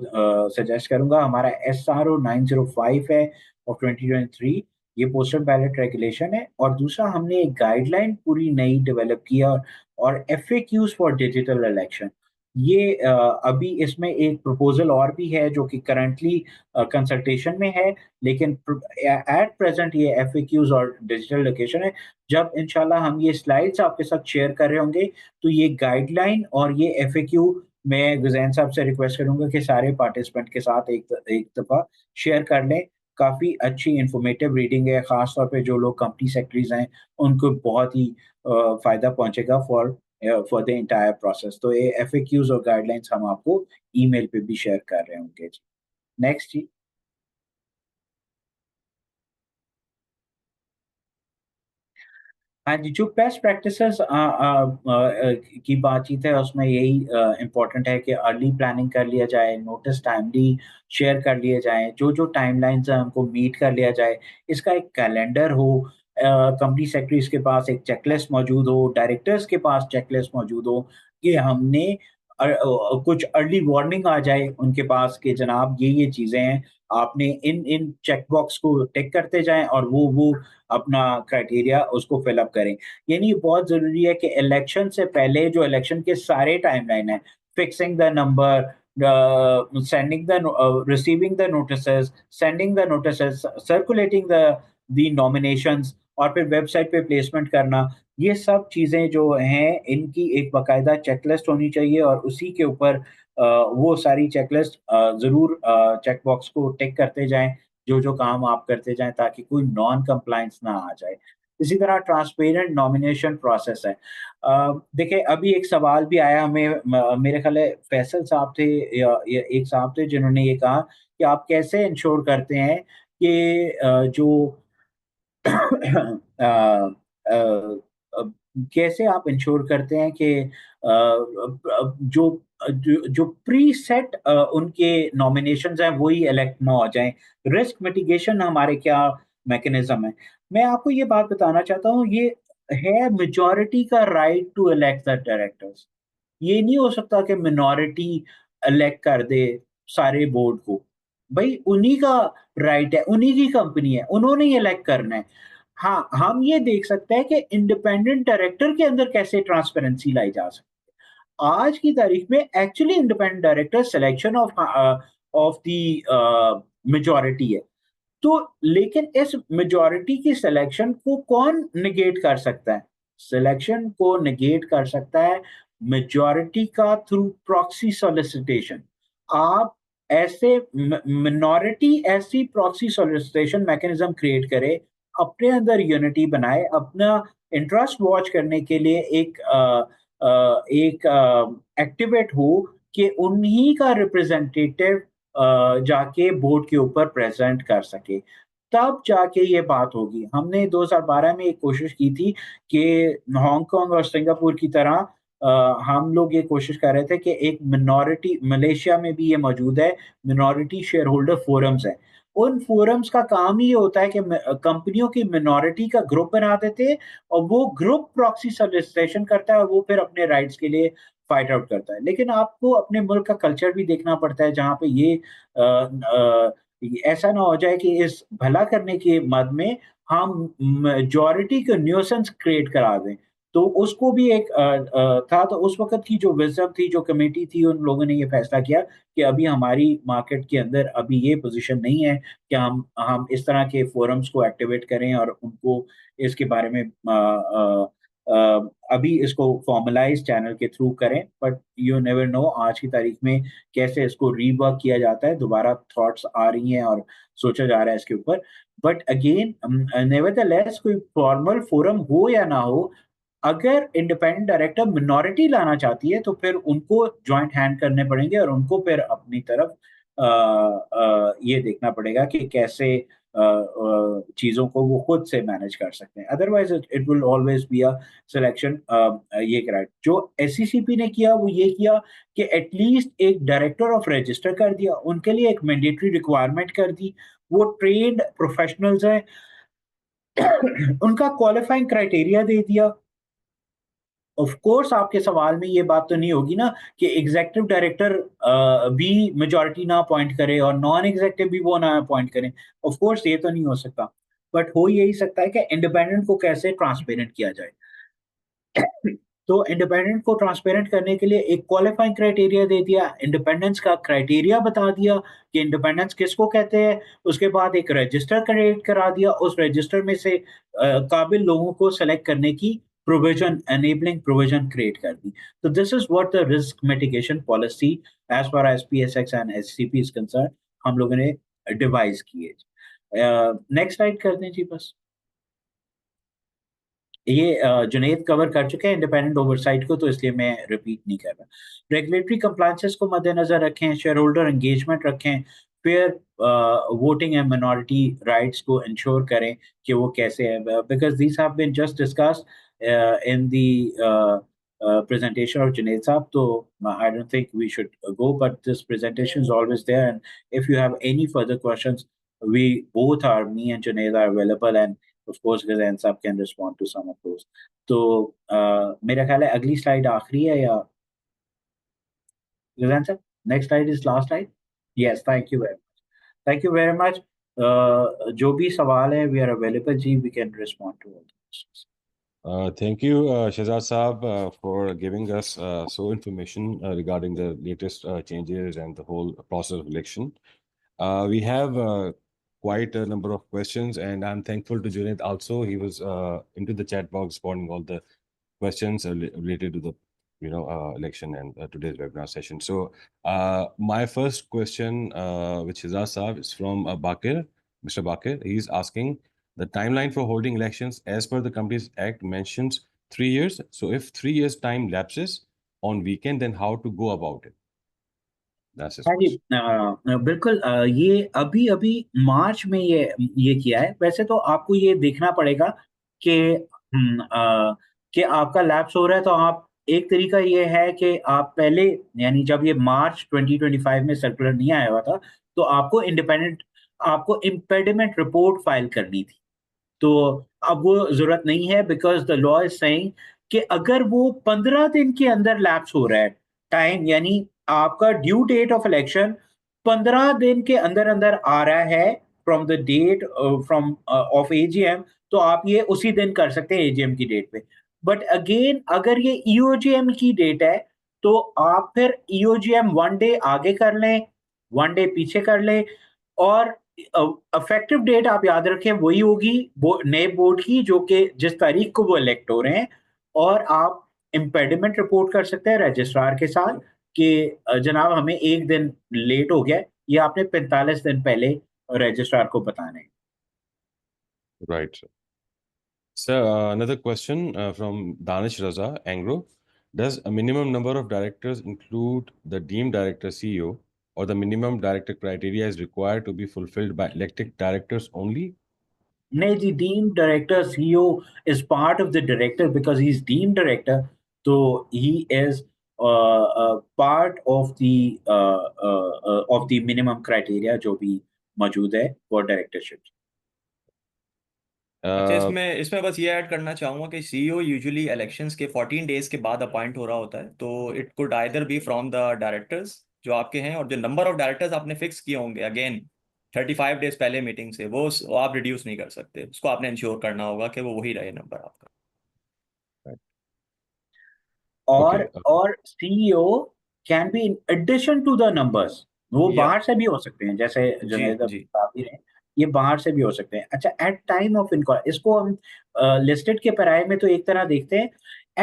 सजेस्ट करूँगा, हमारा एसआरओ 905 है ऑफ 2023। ये पोस्टल बैलेट रेगुलेशन है, और दूसरा हमने एक गाइडलाइन पूरी नई डेवलप की है, और एफएक्यूज फॉर डिजिटल इलेक्शन। ये अभी इसमें एक प्रपोजल और भी है जो कि करंटली कंसल्टेशन में है, लेकिन एट प्रेजेंट ये एफएक्यूज और डिजिटल लोकेशन है। जब इंशाल्लाह हम ये स्लाइड्स आपके साथ शेयर कर रहे होंगे, तो ये गाइडलाइन और ये एफएक्यू मैं गुजैन साहब से रिक्वेस्ट करूंगा कि सारे पार्टिसिपेंट के साथ एक दफा शेयर कर लें। काफी अच्छी इंफॉर्मेटिव रीडिंग है, खास तौर पे जो लोग कंपनी सेक्रेटरीज हैं उनको बहुत ही फायदा पहुंचेगा फॉर द एंटायर प्रोसेस। तो ये एफएक्यूज और गाइडलाइंस हम आपको ईमेल पे भी शेयर कर रहे होंगे जी। नेक्स्ट जी। हाँ जी, जो बेस्ट प्रैक्टिसेस की बातचीत है उसमें यही इम्पोर्टेंट है कि अर्ली प्लानिंग कर लिया जाए, नोटिस टाइमली शेयर कर लिए जाएँ, जो-जो टाइमलाइन्स हैं उनको मीट कर लिया जाए। इसका एक कैलेंडर हो, कंपनी सेक्रेटरीज़ के पास एक चेकलिस्ट मौजूद हो, डायरेक्टर्स के पास चेकलिस्ट मौजूद हो कि हमने कुछ अर्ली वार्निंग आ जाए उनके पास कि जनाब ये चीजें हैं, आपने इन इन चेक बॉक्स को टिक करते जाएं और वो अपना क्राइटेरिया उसको फिल अप करें। यानी बहुत जरूरी है कि इलेक्शन से पहले जो इलेक्शन के सारे टाइमलाइन है, fixing the number, sending the receiving the notices, sending the notices, circulating the nominations और फिर वेबसाइट पे प्लेसमेंट करना, ये सब चीजें जो हैं इनकी एक बाकायदा चेकलिस्ट होनी चाहिए और उसी के ऊपर वो सारी चेकलिस्ट जरूर चेक बॉक्स को टिक करते जाएं, जो काम आप करते जाएं ताकि कोई नॉन कंप्लायंस ना आ जाए। इसी तरह ट्रांसपेरेंट नॉमिनेशन प्रोसेस है। देखिए अभी एक सवाल भी आया हमें, मेरे ख्याल है फैसल साहब थे या एक साहब थे जिन्होंने ये कहा कि आप कैसे इंश्योर करते हैं कि जो अ, अ, अ, कैसे आप इंश्योर करते हैं कि जो प्रीसेट उनके नॉमिनेशंस हैं वही इलेक्ट ना हो जाएं। रिस्क मिटिगेशन हमारे क्या मैकेनिज्म है? मैं आपको ये बात बताना चाहता हूँ, ये है मेजॉरिटी का right to elect the directors. ये नहीं हो सकता कि मिनॉरिटी इलेक्ट कर दे सारे बोर्ड को। भाई उन्हीं का राइट है, उन्हीं की कंपनी है, उन्होंने ही इलेक्ट करना है। हाँ, हम ये देख सकते हैं कि इंडिपेंडेंट डायरेक्टर के अंदर कैसे ट्रांसपेरेंसी लाई जा सकती है। आज की तारीख में actually independent director selection of the majority है। तो लेकिन इस मेजॉरिटी की सिलेक्शन को कौन निगेट कर सकता है? सिलेक्शन को निगेट कर सकता है मेजॉरिटी का थ्रू प्रॉक्सी सॉलिसिटेशन। आप ऐसे मिनॉरिटी ऐसी प्रॉक्सी सॉलिसिटेशन मैकेनिज्म क्रिएट करे, अपने अंदर यूनिटी बनाए, अपना इंटरेस्ट वॉच करने के लिए एक एक्टिवेट हो कि उन्हीं का रिप्रेजेंटेटिव जाके बोर्ड के ऊपर प्रेजेंट कर सके, तब जाके ये बात होगी। हमने 2012 में एक कोशिश की थी कि हांगकांग और सिंगापुर की तरह हम लोग ये कोशिश कर रहे थे कि एक मिनॉरिटी, मलेशिया में भी ये मौजूद है, मिनॉरिटी शेयर होल्डर फोरम्स हैं। उन फोरम्स का काम ही ये होता है कि कंपनियों की मिनॉरिटी का ग्रुप बना देते हैं और वो ग्रुप प्रॉक्सी सॉलिसिटेशन करता है और वो फिर अपने राइट्स के लिए फाइट आउट करता है। लेकिन आपको अपने मुल्क का कल्चर भी देखना पड़ता है जहाँ पे ये ऐसा ना हो जाए कि इस भला करने के मद में हम मेजॉरिटी को न्यूसेंस क्रिएट करा दें। तो उसको भी एक था, तो उस वक़्त की जो विज़डम थी, जो कमेटी थी, उन लोगों ने ये फैसला किया कि अभी हमारी मार्केट के अंदर अभी ये पोज़ीशन नहीं है कि हम इस तरह के फोरम्स को एक्टिवेट करें और उनको इसके बारे में अभी इसको फॉर्मलाइज़ चैनल के थ्रू करें। बट यू नेवर नो आज की तारीख में कैसे इसको रीवर्क किया जाता है, दोबारा थॉट्स आ रही हैं और सोचा जा रहा है इसके ऊपर। बट अगेन नेवरदलेस कोई फॉर्मल फोरम हो या ना हो, अगर इंडिपेंडेंट डायरेक्टर मिनॉरिटी लाना चाहती है तो फिर उनको जॉइंट हैंड करने पड़ेंगे और उनको फिर अपनी तरफ ये देखना पड़ेगा कि कैसे चीज़ों को वो खुद से मैनेज कर सकते हैं। Otherwise it will always be a selection ये राइट। जो एससीसीपी ने किया वो ये किया कि एटलीस्ट एक डायरेक्टर ऑफ रजिस्टर कर दिया, उनके लिए एक मैंडेटरी रिक्वायरमेंट कर दी। वो ट्रेन्ड प्रोफेशनल्स हैं, उनका क्वालिफाइंग क्राइटेरिया दे दिया। ऑफ कोर्स आपके सवाल में ये बात तो नहीं होगी ना कि एग्जीक्यूटिव डायरेक्टर भी मेजॉरिटी ना अपॉइंट करे और नॉन एग्जीक्यूटिव भी वो ना अपॉइंट करें। ऑफ कोर्स ये तो नहीं हो सकता, बट हो यही सकता है कि इंडिपेंडेंट को कैसे ट्रांसपेरेंट किया जाए। तो इंडिपेंडेंट को ट्रांसपेरेंट करने के लिए एक क्वालिफाइंग क्राइटेरिया दे दिया, इंडिपेंडेंस का क्राइटेरिया बता दिया कि इंडिपेंडेंस किसको कहते हैं, उसके बाद एक रजिस्टर क्रिएट करा दिया, उस रजिस्टर में से काबिल लोगों को सेलेक्ट करने की प्रोविजन, एनेबलिंग प्रोविजन क्रिएट कर दी। तो this is what the risk mitigation policy as far as PSX and HCP is concern हम लोगों ने डिवाइस की है। नेक्स्ट स्लाइड कर दें जी बस। ये जुनैद कवर कर चुके हैं इंडिपेंडेंट ओवरसाइट को, तो इसलिए मैं रिपीट नहीं कर रहा। रेगुलेटरी कंप्लायंसेस को मद्देनजर रखें, शेयर होल्डर एंगेजमेंट रखें, fair voting and minority rights को इंश्योर करें कि वो कैसे है, because these have been just discussed in the presentation of Junaid Saab. So I don't think we should go, but this presentation is always there. And if you have any further questions, we both are, me and Junaid are available, and of course Ghazan Saab can respond to some of those. तो मेरा ख्याल है अगली slide आखिरी है या Sir, next slide is last slide. Yes, thank you very much. Thank you very much. जो भी सवाल है, we are available ji, we can respond to all the questions. Thank you, Shehzad Saab, for giving us so information regarding the latest changes and the whole process of election. We have quite a number of questions, and I'm thankful to Junaid also. He was into the chat box responding all the questions related to the election and today's webinar session. So my first question, which is Saab, is from Bakir, Mr. Bakir. He's asking, the timeline for holding elections as per the Companies Act mentions 3 years. So if 3 years time lapses on weekend, then how to go about it? That's his हाँ जी, question. बिल्कुल, ये अभी अभी मार्च में ये किया है। वैसे तो आपको ये देखना पड़ेगा कि कि आपका लैप्स हो रहा है, तो आप एक तरीका ये है कि आप पहले, यानी जब ये मार्च 2025 में सर्कुलर नहीं आया हुआ था, तो आपको इम्पेडिमेंट रिपोर्ट फाइल करनी थी। तो अब वो ज़रूरत नहीं है, because the law is saying कि अगर वो 15 दिन के अंदर लैप्स हो रहा है टाइम, यानी आपका ड्यू डेट ऑफ इलेक्शन 15 दिन के अंदर-अंदर आ रहा है from the date from of AGM, तो आप ये उसी दिन कर सकते हैं एजीएम की डेट पे। बट अगेन अगर ये ईओजीएम की डेट है, तो आप फिर ईओजीएम 1 डे आगे कर लें, 1 डे पीछे कर लें, और इफेक्टिव डेट आप याद रखें वही होगी नए बोर्ड की, जो कि जिस तारीख को वो इलेक्ट हो रहे हैं। और आप इम्पेडिमेंट रिपोर्ट कर सकते हैं रजिस्ट्रार के साथ कि जनाब हमें 1 दिन लेट हो गया, ये आपने 45 दिन पहले रजिस्ट्रार को बताना है। Right. Sir, another question from Danish Raza, Angro. Does a minimum number of directors include the deemed director CEO, or the minimum director criteria is required to be fulfilled by elected directors only? नहीं जी, deemed director CEO is part of the director because he is deemed director, तो he is part of the minimum criteria जो भी मौजूद है for directorship. अच्छा, Uh, इसमें बस ये ऐड करना चाहूंगा कि सीईओ यूजुअली इलेक्शंस के 14 डेज के बाद अपॉइंट हो रहा होता है, तो it could either be from the directors जो आपके हैं, और जो नंबर ऑफ डायरेक्टर्स आपने फिक्स किए होंगे अगेन 35 डेज पहले मीटिंग से, वो आप रिड्यूस नहीं कर सकते, उसको आपने इंश्योर करना होगा कि वो वही रहे नंबर आपका। और okay. CEO can be in addition to the numbers, वो या बाहर से भी हो सकते हैं, जैसे जी जुनैद जी बता भी रहे हैं, ये बाहर से भी हो सकते हैं। अच्छा, एट टाइम ऑफ इसको हम लिस्टेड के पराये में तो एक तरह देखते हैं।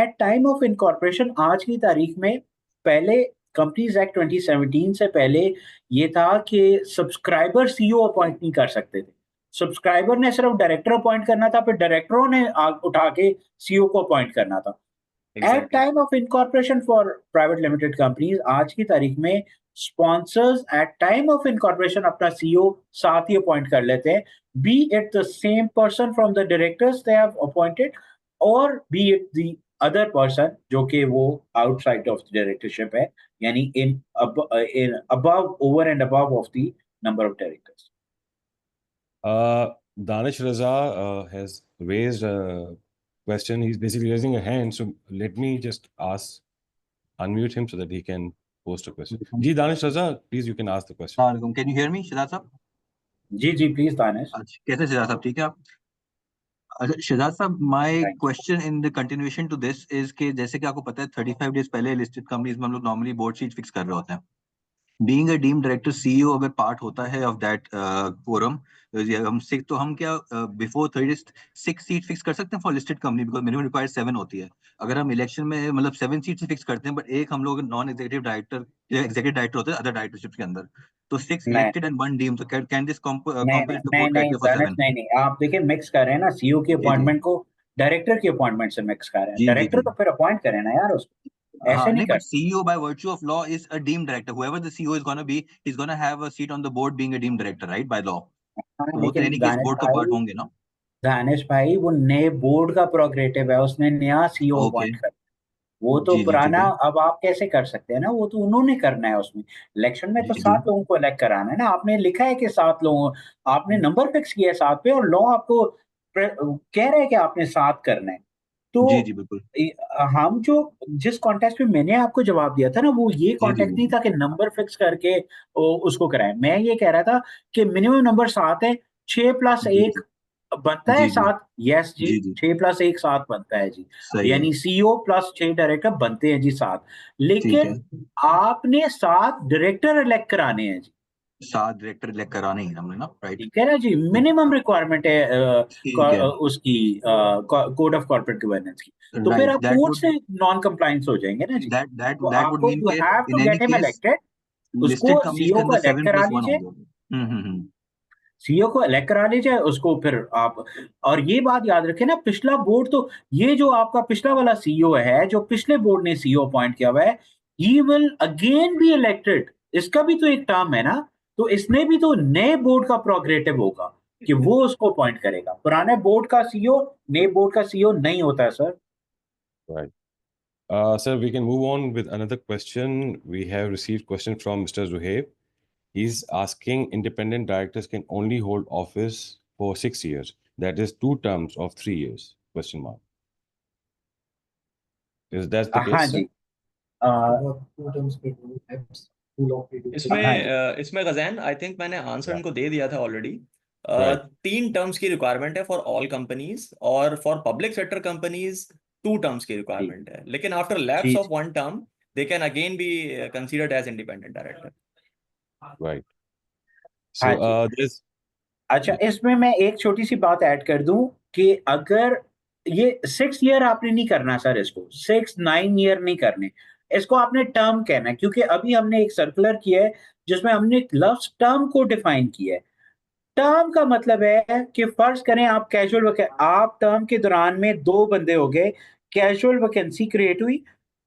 एट टाइम ऑफ इनकॉर्पोरेशन आज की तारीख में, पहले कंपनीज एक्ट 2017 से पहले ये था कि सब्सक्राइबर सीईओ अपॉइंट नहीं कर सकते थे। सब्सक्राइबर ने सिर्फ डायरेक्टर अपॉइंट करना था, फिर डायरेक्टरों ने उठा के सीईओ को अपॉइंट करना था। At exactly time of incorporation for private limited companies आज की तारीख में sponsors at time of incorporation अपना सीईओ साथ ही अपॉइंट कर लेते हैं, be it the same person from the directors they have appointed, और be it the other person जो कि वो आउटसाइड ऑफ द डायरेक्टरशिप है, यानी in above over and above of the number of directors. Danish Raza has raised a question. He's basically raising a hand. So let me just unmute him so that he can post a question. Ji, Danish Raza, please, you can ask the question. Can you hear me, Shehzad साहब? जी जी, please Danish. अच्छा, कैसे शहजाद साहब, ठीक है आप? अच्छा शहजाद साहब, my Thank you. Question in the continuation to this is कि जैसे कि आपको पता है 35 डेज पहले लिस्टेड कंपनीज में हम लोग नॉर्मली बोर्ड सीट फिक्स कर रहे होते हैं। Being a deemed director CEO अगर पार्ट होता है ऑफ दैट फोरम, हम सिक्स, तो हम क्या बिफोर 30 6 सीट फिक्स कर सकते हैं for listed company, because minimum required 7 होती है। अगर हम इलेक्शन में मतलब 7 सीट फिक्स करते हैं, बट एक हम लोग नॉन एग्जीक्यूटिव डायरेक्टर या एग्जीक्यूटिव डायरेक्टर होते हैं अदर डायरेक्टरशिप के अंदर, तो 6 नहीं इलेक्टेड एंड 1 डीम्ड, तो कैन दिस नहीं कॉम्पेयर टू नहीं बोर्ड नहीं क्राइटेरिया फॉर दानिश, 7? नहीं नहीं, आप देखिए मिक्स कर रहे हैं ना, सीईओ की जी जी अपॉइंटमेंट को डायरेक्टर की अपॉइंटमेंट से मिक्स कर रहे हैं। जी जी डायरेक्टर जी। तो फिर अपॉइंट करें ना यार उसको, ऐसे हाँ नहीं नहीं, कर। but CEO by virtue of law is a deemed director. Whoever the CEO is gonna be, he's gonna have a seat on the board being a deemed director, right? By law. हाँ, तो वो तो लेकिन यानी कि इस board का part होंगे ना? दानिश भाई वो नए बोर्ड का प्रोग्रेटिव है, उसने नया सीईओ ओके। अपॉइंट कर, वो तो जी जी ठीक पुराना है। अब आप कैसे कर सकते हैं ना, वो तो उन्होंने करना है उसमें। इलेक्शन में तो जी जी 7 लोगों को इलेक्ट कराना है ना, आपने लिखा है कि 7 लोगों, आपने नंबर फिक्स किया है 7 पे, और लॉ आपको कह रहा है कि आपने 7 करना है। तो जी जी बिल्कुल। हम जो जिस कॉन्टेक्स्ट में मैंने आपको जवाब दिया था ना, वो ये जी जी कॉन्टेक्स्ट नहीं जी था कि नंबर फिक्स करके उसको कराएं। मैं ये कह रहा था कि मिनिमम नंबर 7 है, 6 प्लस जी 1 बनता है जी जी 7। यस जी, जी जी 6 प्लस 1 7 बनता है जी। सही है। यानी सीईओ प्लस 6 डायरेक्टर बनते हैं जी 7। ठीक है, लेकिन आपने 7 डायरेक्टर इलेक्ट कराने हैं जी। 7 डायरेक्टर इलेक्ट कराने ही हमने ना, राइट। ठीक है ना जी, मिनिमम रिक्वायरमेंट है ठीक है, उसकी कोड ऑफ कॉर्पोरेट गवर्नेंस की। तो फिर राइट। आप कोर्ट से नॉन कंप्लायंस हो जाएंगे ना जी। दैट दैट तो दैट वुड आपको मीन यू के have to in any get him case elected. उसको लिस्टेड कंपनीज के सीईओ को अंदर इलेक्ट करा 7+1 लीजिए, होंगे। हम्म। सीईओ को इलेक्ट करा लीजिए उसको फिर आप। और ये बात याद रखें ना, पिछला बोर्ड तो, ये जो आपका पिछला वाला सीईओ है, जो पिछले बोर्ड ने सीईओ अपॉइंट किया हुआ है, he will again be elected. इसका भी तो एक टर्म है ना, तो इसमें भी तो नए बोर्ड का प्रोग्रेटिव होगा कि वो उसको अपॉइंट करेगा। पुराने बोर्ड का सीईओ नए बोर्ड का सीईओ नहीं होता है sir. Right. Sir, we can move on with another question. We have received question from Mr. Zuhaib. He's asking independent directors can only hold office for 6 years. That is 2 terms of 3 years? Question mark. Is that the हाँ case, sir? जी। हाँ जी। इसमें गजैन I think मैंने answer Yeah. इनको दे दिया था ऑलरेडी। Right. 3 टर्म्स की रिक्वायरमेंट है फॉर ऑल कंपनीज, और for public sector companies 2 terms की जी रिक्वायरमेंट है, लेकिन आफ्टर लैप्स जी of 1 term they can again be considered as independent director. Right. हाँ So जी। there's अच्छा, इसमें मैं एक छोटी सी बात ऐड कर दूं कि अगर ये 6 ईयर आपने नहीं करना सर, इसको 6-9 ईयर नहीं करने, इसको आपने टर्म कहना है, क्योंकि अभी हमने एक सर्कुलर किया है जिसमें हमने लफ्ज टर्म को डिफाइन किया है। टर्म का मतलब है कि फर्ज करें आप आप टर्म के दौरान में 2 बंदे हो गए, कैजुअल वैकेंसी क्रिएट हुई।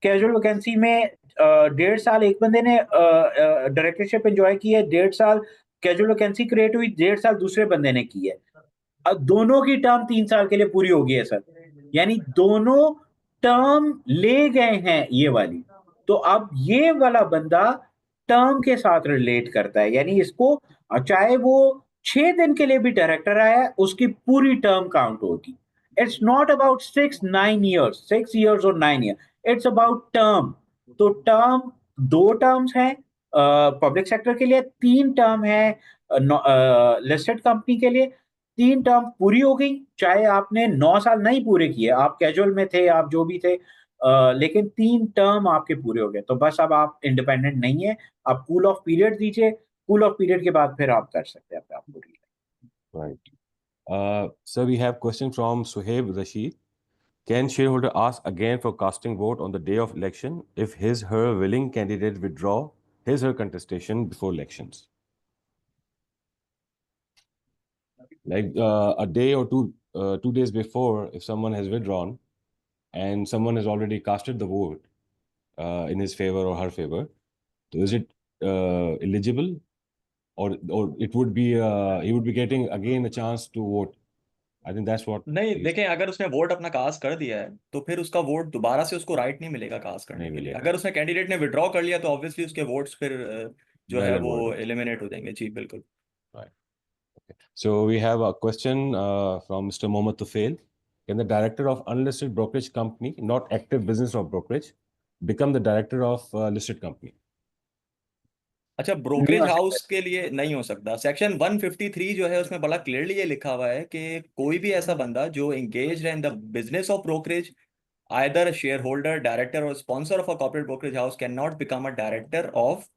कैजुअल वैकेंसी में 1.5 साल एक बंदे ने डायरेक्टरशिप एंजॉय की है, 1.5 साल कैजुअल वैकेंसी क्रिएट हुई, 1.5 साल दूसरे बंदे ने की है। अब दोनों की टर्म 3 साल के लिए पूरी हो गई है सर। यानी दोनों टर्म ले गए हैं ये वाली। तो अब ये वाला बंदा टर्म के साथ रिलेट करता है, यानी इसको चाहे वो 6 दिन के लिए भी डायरेक्टर आया है, उसकी पूरी टर्म काउंट होगी। It's not about 6-9 years, 6 years और 9 ईयर, इट्स अबाउट टर्म। तो टर्म 2 टर्म्स हैं पब्लिक सेक्टर के लिए, 3 टर्म है लिस्टेड कंपनी के लिए। 3 टर्म पूरी हो गई, चाहे आपने 9 साल नहीं पूरे किए, आप कैजुअल में थे, आप जो भी थे, लेकिन 3 टर्म आपके पूरे हो गए, तो बस अब आप इंडिपेंडेंट नहीं है। आप कूल ऑफ पीरियड दीजिए, कूल ऑफ पीरियड के बाद फिर आप कर सकते हैं अपने आप को relies. right. Sir, we have question from Suhaib Rashid. Can shareholder ask again for casting vote on the day of election if his/her willing candidate withdraw his/her contestation before elections? Like a day or 2 days before, if someone has withdrawn and someone has already casted the vote in his favor or her favor, so is it eligible, or it would be he would be getting again a chance to vote? I think that's what नहीं he's देखें, अगर उसने vote अपना cast कर दिया है तो फिर उसका वोट दोबारा से उसको राइट नहीं मिलेगा कास्ट करने नहीं के लिए। मिलेगा। अगर उसने कैंडिडेट ने विड्रॉ कर लिया तो ऑब्वियसली उसके वोट्स फिर जो null है and वो void. एलिमिनेट हो जाएंगे। जी बिल्कुल। Right. So we have a question from Mr. Mohammad Tufail. Can the director of unlisted brokerage company, not active business of brokerage, become the director of listed company? अच्छा, नहीं brokerage हो सकता। House के लिए नहीं हो सकता। सेक्शन 153 जो है उसमें बड़ा क्लियरली ये लिखा हुआ है कि कोई भी ऐसा बंदा जो एंगेज है in the business of brokerage, either a shareholder, director, or sponsor of a corporate brokerage house cannot become a director of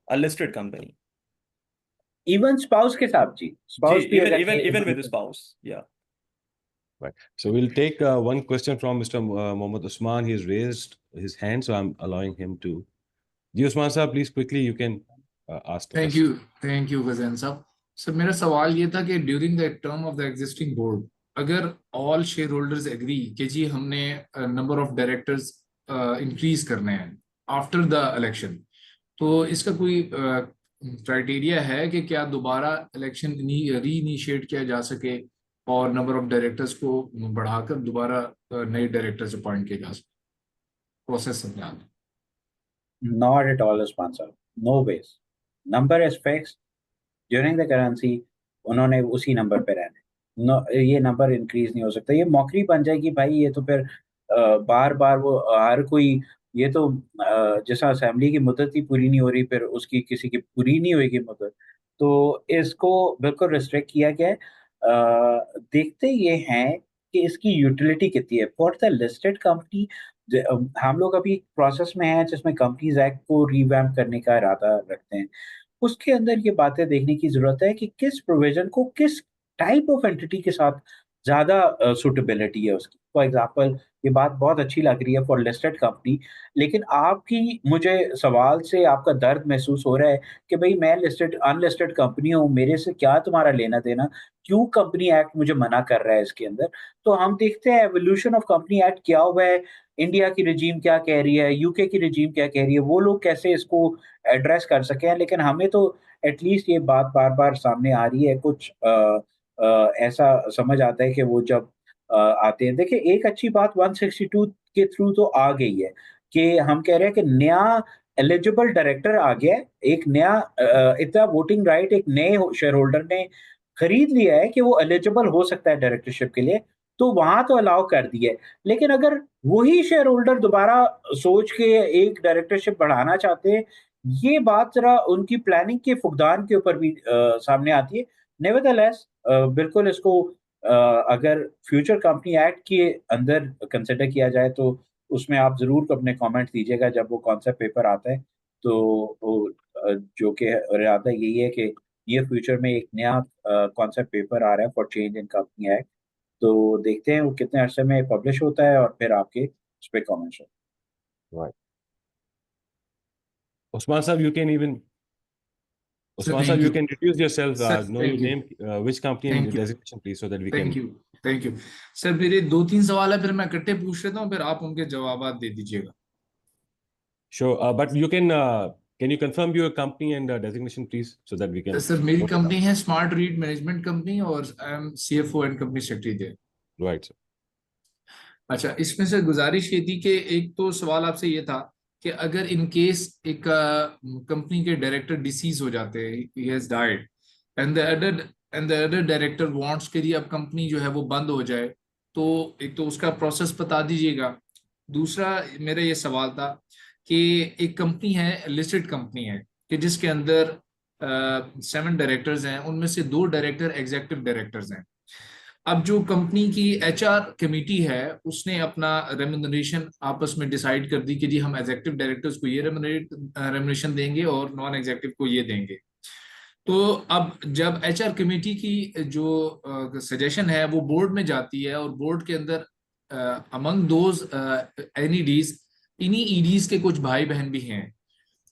a listed company. Even spouse के साथ जी, जी, स्पाउस भी even अगर even even with spouse, yeah. Right. So we'll take one question from Mr. Mohammad Usman. He has raised his hand, so I'm allowing him to. Ji Usman sir, please quickly you can ask the question. Thank you गजैन साहब। Sir मेरा सवाल ये था कि during the term of the existing board, अगर all shareholders agree कि जी हमने नंबर ऑफ डायरेक्टर्स इंक्रीज करने हैं आफ्टर द इलेक्शन, तो इसका कोई क्राइटेरिया है कि क्या दोबारा इलेक्शन री इनिशिएट किया जा सके और नंबर ऑफ डायरेक्टर्स को बढ़ाकर दोबारा नए डायरेक्टर्स अपॉइंट किए जा सके? प्रोसेस समझाना। Not at all, sponsor. No ways. Number is fixed. During the currency, उन्होंने उसी नंबर पे रहना है। ये नंबर इंक्रीज नहीं हो सकता। ये मौकरी बन जाएगी भाई, ये तो फिर बार बार वो हर कोई ये तो जैसा असेंबली की मुद्दत ही पूरी नहीं हो रही, फिर उसकी किसी की पूरी नहीं होगी मुद्दत, तो इसको बिल्कुल रिस्ट्रिक्ट किया गया है। देखते ये हैं कि इसकी यूटिलिटी कितनी है फॉर द लिस्टेड कंपनी। हम लोग अभी प्रोसेस में हैं जिसमें कंपनीज एक्ट को रिवैम्प करने का इरादा रखते हैं। उसके अंदर ये बातें देखने की ज़रूरत है कि किस प्रोविज़न को किस टाइप ऑफ एंटिटी के साथ ज़्यादा सूटेबिलिटी है उसकी। फॉर एग्ज़ाम्पल ये बात बहुत अच्छी लग रही है फॉर लिस्टेड कंपनी, लेकिन आपकी मुझे सवाल से आपका दर्द महसूस हो रहा है कि भई मैं लिस्टेड अनलिस्टेड कंपनी हूँ, मेरे से क्या तुम्हारा लेना-देना? क्यों कंपनी एक्ट मुझे मना कर रहा है इसके अंदर? तो हम देखते हैं एवोल्यूशन ऑफ कंपनी एक्ट क्या हुआ है, इंडिया की रेजीम क्या कह रही है, यूके की रेजीम क्या कह रही है, वो लोग कैसे इसको एड्रेस कर सकें। लेकिन हमें तो एटलीस्ट ये बात बार-बार सामने आ रही है, कुछ ऐसा समझ आता है कि वो जब आते हैं। देखिए एक अच्छी बात 162 के थ्रू तो आ गई है कि हम कह रहे हैं कि नया एलिजिबल डायरेक्टर आ गया है, एक नया इतना वोटिंग राइट एक नए शेयर होल्डर ने खरीद लिया है कि वो एलिजिबल हो सकता है डायरेक्टरशिप के लिए, तो वहाँ तो अलाउ कर दिया है। लेकिन अगर वही शेयर होल्डर दोबारा सोच के एक डायरेक्टरशिप बढ़ाना चाहते हैं, ये बात ज़रा उनकी प्लानिंग के फुकदान के ऊपर भी सामने आती है। नेवरदलेस बिल्कुल इसको अगर फ्यूचर कंपनी एक्ट के अंदर कंसिडर किया जाए तो उसमें आप ज़रूर अपने कमेंट दीजिएगा जब वो कॉन्सेप्ट पेपर आता है। तो वो जो कि इरादा यही है कि नियर फ्यूचर में एक नया कॉन्सेप्ट पेपर आ रहा है for change in company act. तो देखते हैं वो कितने अरसे में पब्लिश होता है और फिर आपके उस पे कमेंट्स हों। Right. Osman sir, you can even Sir, Osman sir, thank you you. can introduce yourself, Sir, know your thank you. name, which company and Thank you. designation, please, so that we thank can. You, thank you. Sir मेरे 2-3 सवाल है, फिर मैं इकट्ठे पूछ लेता हूँ, फिर आप उनके जवाब दे दीजिएगा। Sure, but can you confirm your company and designation, please, so that we can sir मेरी note it down. कंपनी है स्मार्ट रीड मैनेजमेंट कंपनी और I am CFO and company secretary there. Right, sir. अच्छा, इसमें से गुजारिश ये थी कि एक तो सवाल आपसे ये था कि अगर इन केस एक कंपनी के डायरेक्टर डिसीज हो जाते हैं, he has died and the other director wants के लिए अब कंपनी जो है वो बंद हो जाए, तो एक तो उसका प्रोसेस बता दीजिएगा। दूसरा मेरा ये सवाल था कि एक कंपनी है, लिस्टेड कंपनी है, कि जिसके अंदर 7 डायरेक्टर्स हैं, उनमें से 2 डायरेक्टर एग्जीक्यूटिव डायरेक्टर्स हैं। अब जो कंपनी की एचआर कमेटी है उसने अपना रेम्यूनरेशन आपस में डिसाइड कर दी कि जी हम एग्जीक्यूटिव डायरेक्टर्स को ये रेम्यूनरेशन देंगे और नॉन एग्जीक्यूटिव को ये देंगे। तो अब जब एचआर कमेटी की जो सजेशन है वो बोर्ड में जाती है और बोर्ड के अंदर अमंग दोज एनईडीज, इन्हीं ईडीज के कुछ भाई बहन भी हैं,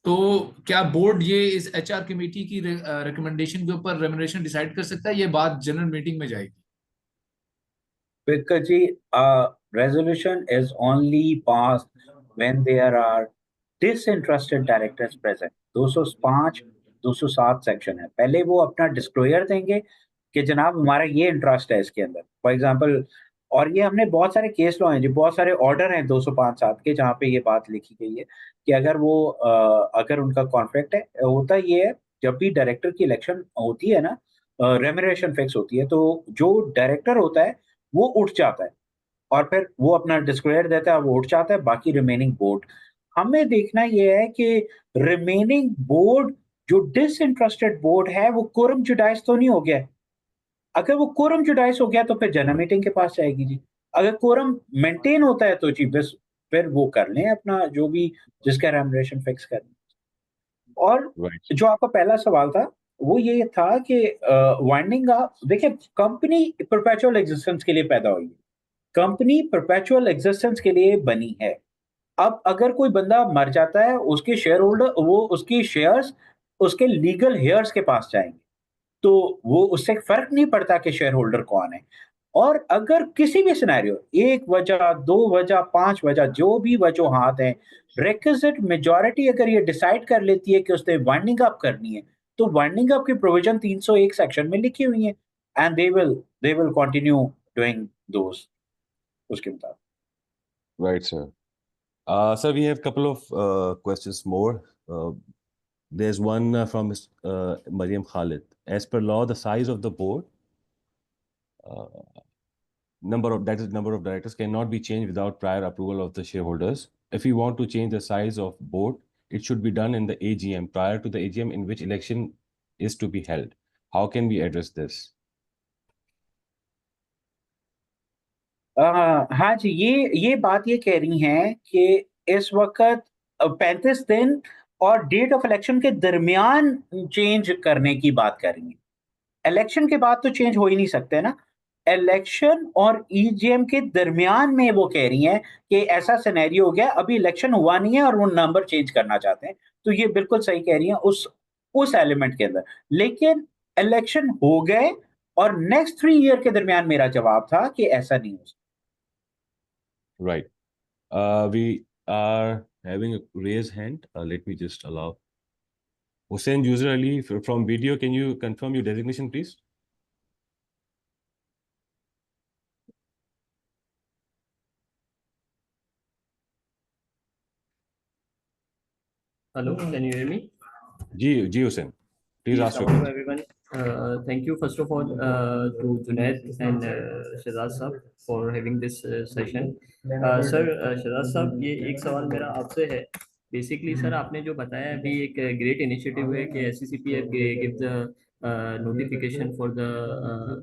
तो क्या बोर्ड ये इस एचआर कमेटी की रिकमेंडेशन के ऊपर रेम्यूनरेशन डिसाइड कर सकता है? ये बात जनरल मीटिंग में जाएगी। Because a resolution is only passed when there are disinterested directors present. 205 207 section है, पहले वो अपना डिस्क्लोजर देंगे कि जनाब हमारा ये इंटरेस्ट है इसके अंदर, फॉर एग्जांपल। और ये हमने बहुत सारे केस लॉ हैं जी, बहुत सारे ऑर्डर हैं 205-7 के जहाँ पे ये बात लिखी गई है कि अगर वो अगर उनका कॉन्फ्लिक्ट है, होता ये है जब भी डायरेक्टर की इलेक्शन होती है ना, रेम्यूनरेशन फिक्स होती है, तो जो डायरेक्टर होता है वो उठ जाता है और फिर वो अपना डिस्क्लोजर देता है, वो उठ जाता है। बाकी रिमेनिंग बोर्ड, हमें देखना ये है कि रिमेनिंग बोर्ड जो डिसइंटरेस्टेड बोर्ड है वो कोरम जुडाइस तो नहीं हो गया है। अगर वो कोरम जुडाइस हो गया तो फिर जनरल मीटिंग के पास जाएगी जी। अगर कोरम मेंटेन होता है तो जी बस फिर वो कर लें अपना जो भी जिसका रेम्यूनरेशन फिक्स कर लें। और Right. जो आपका पहला सवाल था वो ये था कि वाइंडिंग अप, देखिए कंपनी परपेचुअल एग्जिस्टेंस के लिए पैदा हुई है, कंपनी परपेचुअल एग्जिस्टेंस के लिए बनी है। अब अगर कोई बंदा मर जाता है, उसके शेयर होल्डर वो उसकी शेयर्स उसके लीगल हेयर्स के पास जाएंगे, तो वो उससे फर्क नहीं पड़ता कि शेयर होल्डर कौन है। और अगर किसी भी सिनेरियो, एक वजह, दो वजह, 5 वजह, जो भी वजूहात हैं, रिक्विजिट मेजॉरिटी अगर ये डिसाइड कर लेती है कि उसने वाइंडिंग अप करनी है, तो वाइंडिंग अप की प्रोविजन 301 सेक्शन में लिखी हुई है and they will continue doing दोस उसके मुताबिक। Right, sir. Sir, we have a couple of questions more. There's one from Ms. Mariam Khalid. As per law, the size of the board number of directors cannot be changed without prior approval of the shareholders. If we want to change the size of board, it should be done in the AGM prior to the AGM in which election is to be held. How can we address this? हाँ जी, ये बात ये कह रही हैं कि इस वक्त 35 दिन और डेट ऑफ इलेक्शन के दरमियान चेंज करने की बात कर रही हैं। इलेक्शन के बाद तो चेंज हो ही नहीं सकते ना। इलेक्शन और ईजीएम के दरमियान में वो कह रही हैं कि ऐसा सिनेरियो हो गया, अभी इलेक्शन हुआ नहीं है और वो नंबर चेंज करना चाहते हैं। तो ये बिल्कुल सही कह रही हैं उस एलिमेंट के अंदर। लेकिन इलेक्शन हो गए और नेक्स्ट 3 ईयर के दरमियान मेरा जवाब था कि ऐसा नहीं हो सकता। Right. We are having a raised hand. Let me just allow. Hussein User Ali from video, can you confirm your designation, please? Hello, can you hear me? Ji Hussein, please ask your Assalamu question. everyone. Thank you first of all to Junaid and Shehzad साहब for having this session. Sir, Shehzad साहब, ये एक सवाल मेरा आपसे है। Basically sir, आपने जो बताया अभी एक ग्रेट इनिशिएटिव है कि SCCP give the notification for the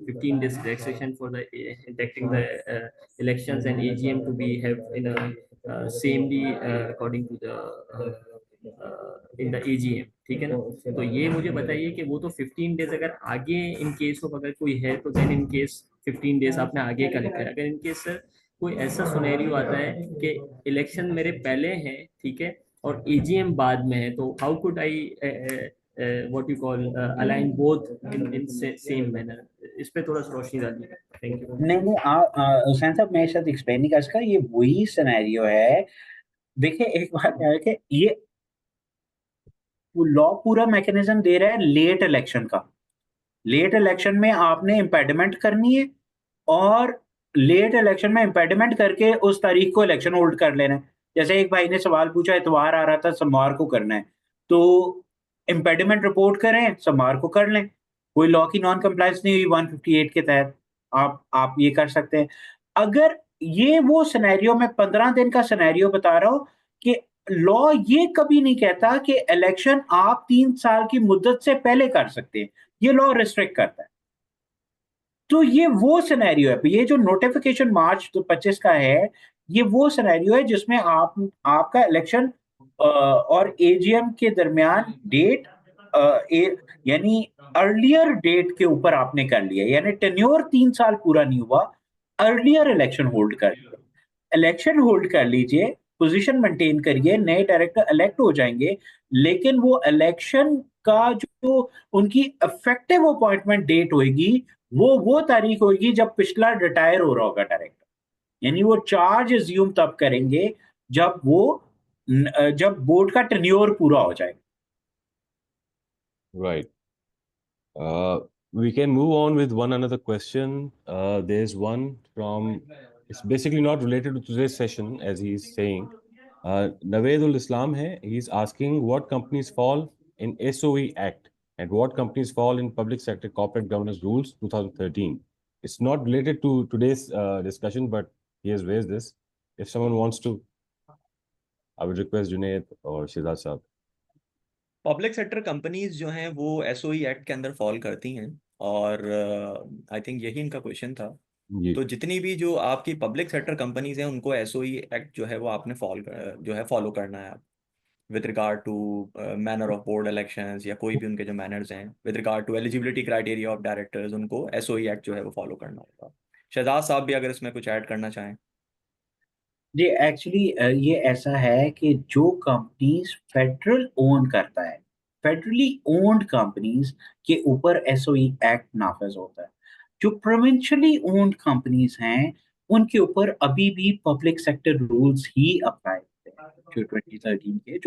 15 days relaxation for the inducting the elections and AGM to be have in a samely according to the in the AGM, ठीक है ना। तो ये मुझे बताइए कि वो तो 15 डेज अगर आगे इन केस ऑफ अगर कोई है तो देन इन केस 15 डेज आपने आगे का लिखा है। अगर इन केस सर कोई ऐसा सिनेरियो आता है कि इलेक्शन मेरे पहले हैं, ठीक है, और AGM बाद में है, तो how could I what you call align both in same manner? इस पे थोड़ा सा रोशनी डालिए। Thank you. नहीं, हुसैन साहब, मैं शायद एक्सप्लेन नहीं कर सका। ये वही सिनेरियो है। देखिए, एक बात है कि ये लॉ पूरा मैकेनिज्म दे रहा है लेट इलेक्शन का। लेट इलेक्शन में आपने इम्पेडिमेंट करनी है और लेट इलेक्शन में इम्पेडिमेंट करके उस तारीख को इलेक्शन होल्ड कर लेना है। जैसे एक भाई ने सवाल पूछा, इतवार आ रहा था, सोमवार को करना है, तो इम्पेडिमेंट रिपोर्ट करें, सोमवार को कर लें। कोई लॉ की नॉन कंप्लायंस नहीं हुई 158 के तहत, आप ये कर सकते हैं। अगर ये वो सिनेरियो, मैं 15 दिन का सिनेरियो बता रहा हूँ कि लॉ ये कभी नहीं कहता कि इलेक्शन आप 3 साल की मुद्दत से पहले कर सकते हैं। ये लॉ रिस्ट्रिक्ट करता है। तो ये वो सिनेरियो है। ये जो नोटिफिकेशन मार्च 25 का है, ये वो सिनेरियो है जिसमें आपका इलेक्शन और एजीएम के दरमियान डेट यानी अर्लियर डेट के ऊपर आपने कर लिया, यानी टेन्योर 3 साल पूरा नहीं हुआ, अर्लियर इलेक्शन होल्ड कर लिया। इलेक्शन होल्ड कर लीजिए, पोजीशन मेंटेन करिए, नए डायरेक्टर इलेक्ट हो जाएंगे, लेकिन वो इलेक्शन का जो उनकी इफेक्टिव अपॉइंटमेंट डेट होगी, वो तारीख होगी जब पिछला रिटायर हो रहा होगा डायरेक्टर। यानी वो चार्ज अज्यूम तब करेंगे जब बोर्ड का टेन्योर पूरा हो जाएगा। Right. We can move on with one another question. There's one from, it's basically not related to today's session, as he's saying. Naveedul Islam hai, he's asking what companies fall in SOE Act and what companies fall in Public Sector Corporate Governance Rules 2013. It's not related to today's discussion, but he has raised this. If someone wants to, I would request Junaid or Shehzad Saab. Public sector companies जो हैं वो SOE act के अंदर fall करती हैं और I think यही इनका क्वेश्चन था। जी। तो जितनी भी जो आपकी पब्लिक सेक्टर कंपनीज हैं उनको SOE एक्ट जो है वो आपने फॉलो करना है with regard to manner of board elections या कोई भी उनके जो मैनर्स हैं with regard to eligibility criteria of directors, उनको SOE एक्ट जो है वो फॉलो करना होगा। शहजाद साहब भी अगर इसमें कुछ ऐड करना चाहें। जी, एक्चुअली ये ऐसा है कि जो कंपनीज फेडरल ओन करता है, फेडरली ओन्ड कंपनीज के ऊपर SOE एक्ट नाफिज होता है। जो प्रोविंशियली ओन्ड कंपनीज हैं, उनके ऊपर अभी भी पब्लिक सेक्टर रूल्स ही अप्लाई होते हैं, जो 2013 के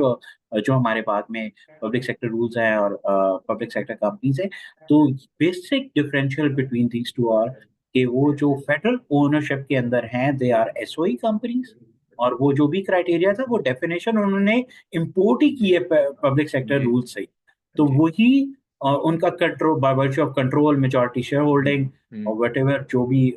जो हमारे बाद में पब्लिक सेक्टर रूल्स हैं और पब्लिक सेक्टर कंपनीज हैं। तो basic differential between these two are कि वो जो फेडरल ओनरशिप के अंदर हैं, दे आर SOE कंपनीज, और वो जो भी क्राइटेरिया था वो डेफिनेशन उन्होंने इंपोर्ट ही की है पब्लिक सेक्टर रूल से। तो वही उनका control by virtue of control, majority share holding और व्हाटएवर जो भी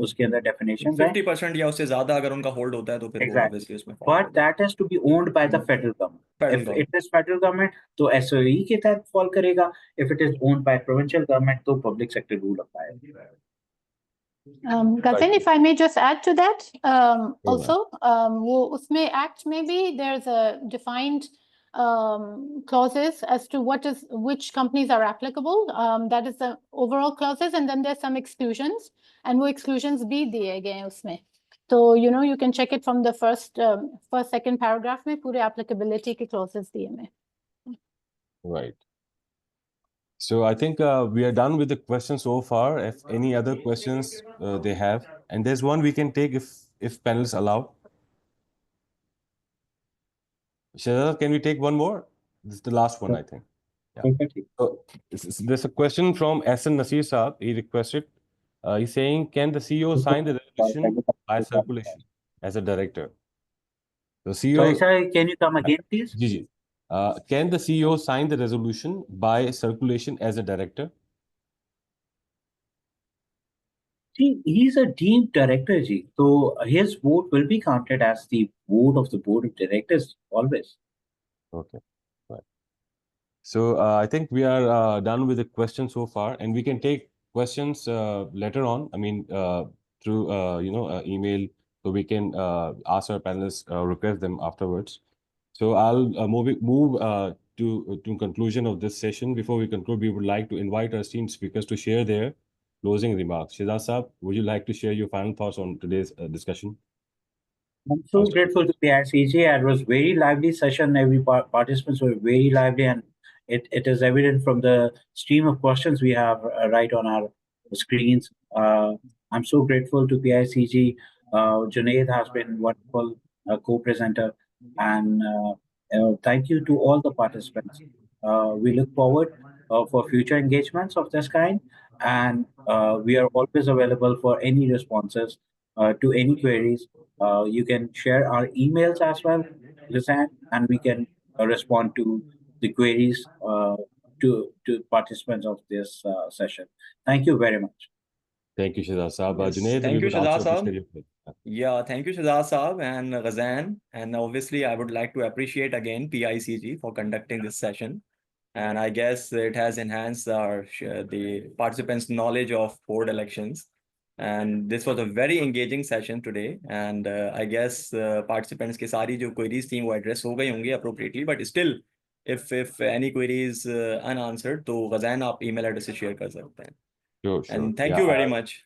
उसके अंदर डेफिनेशंस हैं, 50% या उससे ज्यादा अगर उनका होल्ड होता है तो फिर वो Exactly. ऑब्वियसली उसमें fall But करेगा। that has to be owned by the federal government. Federal If government. it is federal government, तो SOE के तहत fall करेगा. If it is owned by provincial government, तो public sector rule apply. Gagan, if I may just add to that, ma'am. also, वो उसमें act में भी there's a defined clauses as to which companies are applicable. That is the overall clauses, and then there's some exclusions, and वो exclusions भी दिए गए हैं उसमें. So you can check it from the first second paragraph में पूरे applicability के clauses दिए हैं. Right. So I think we are done with the questions so far. If any other questions they have, and there's one we can take if panelists allow. Shahzad, can we take one more? This is the last one, I think. Yeah. Perfectly. So there's a question from Ahsan Nasir Saab. He requested. He's saying, can the CEO sign the resolution by circulation as a director? The CEO. Sorry, sir, can you come again, please? Ji. Can the CEO sign the resolution by circulation as a director? See, he's a deemed director, ji. So his vote will be counted as the vote of the board of directors always. Okay, right. So I think we are done with the questions so far, and we can take questions later on. I mean, through email, so we can ask our panelists, request them afterwards. So I'll move to conclusion of this session. Before we conclude, we would like to invite our esteemed speakers to share their closing remarks. Shehzad Saab, would you like to share your final thoughts on today's discussion? I'm so grateful to PICG. It was very lively session. Every participants were very lively, and it is evident from the stream of questions we have right on our screens. I'm so grateful to PICG. Junaid has been wonderful co-presenter, and thank you to all the participants. We look forward for future engagements of this kind, and we are always available for any responses to any queries. You can share our emails as well, Lisanne, and we can respond to the queries to participants of this session. Thank you very much. Thank you, Shehzad Saab. Yes, Junaid, thank we you, would Shehzad also Saab. appreciate your Yeah, thank you, Shehzad Saab and Ghazan. And obviously, I would like to appreciate again PICG for conducting this session. And I guess it has enhanced the participants' knowledge of board elections. And this was a very engaging session today. And I guess participants के सारी जो queries थी वो address हो गई होंगी appropriately. But still, if any queries unanswered, तो Ghazan आप email address से share कर सकते हैं. Sure. And thank you very much.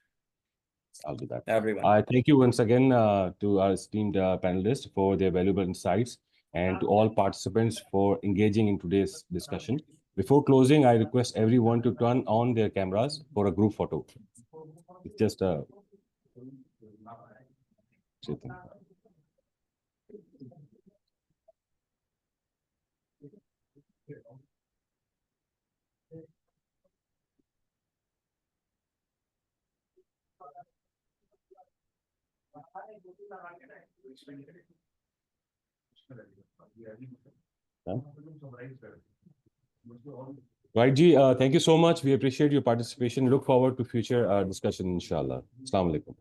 I'll do that. Everyone. I thank you once again to our esteemed panelists for their valuable insights and to all participants for engaging in today's discussion. Before closing, I request everyone to turn on their cameras for a group photo. It's just a Right, Ji. Thank you so much. We appreciate your participation. Look forward to future discussion, inshallah. Assalamu alaikum.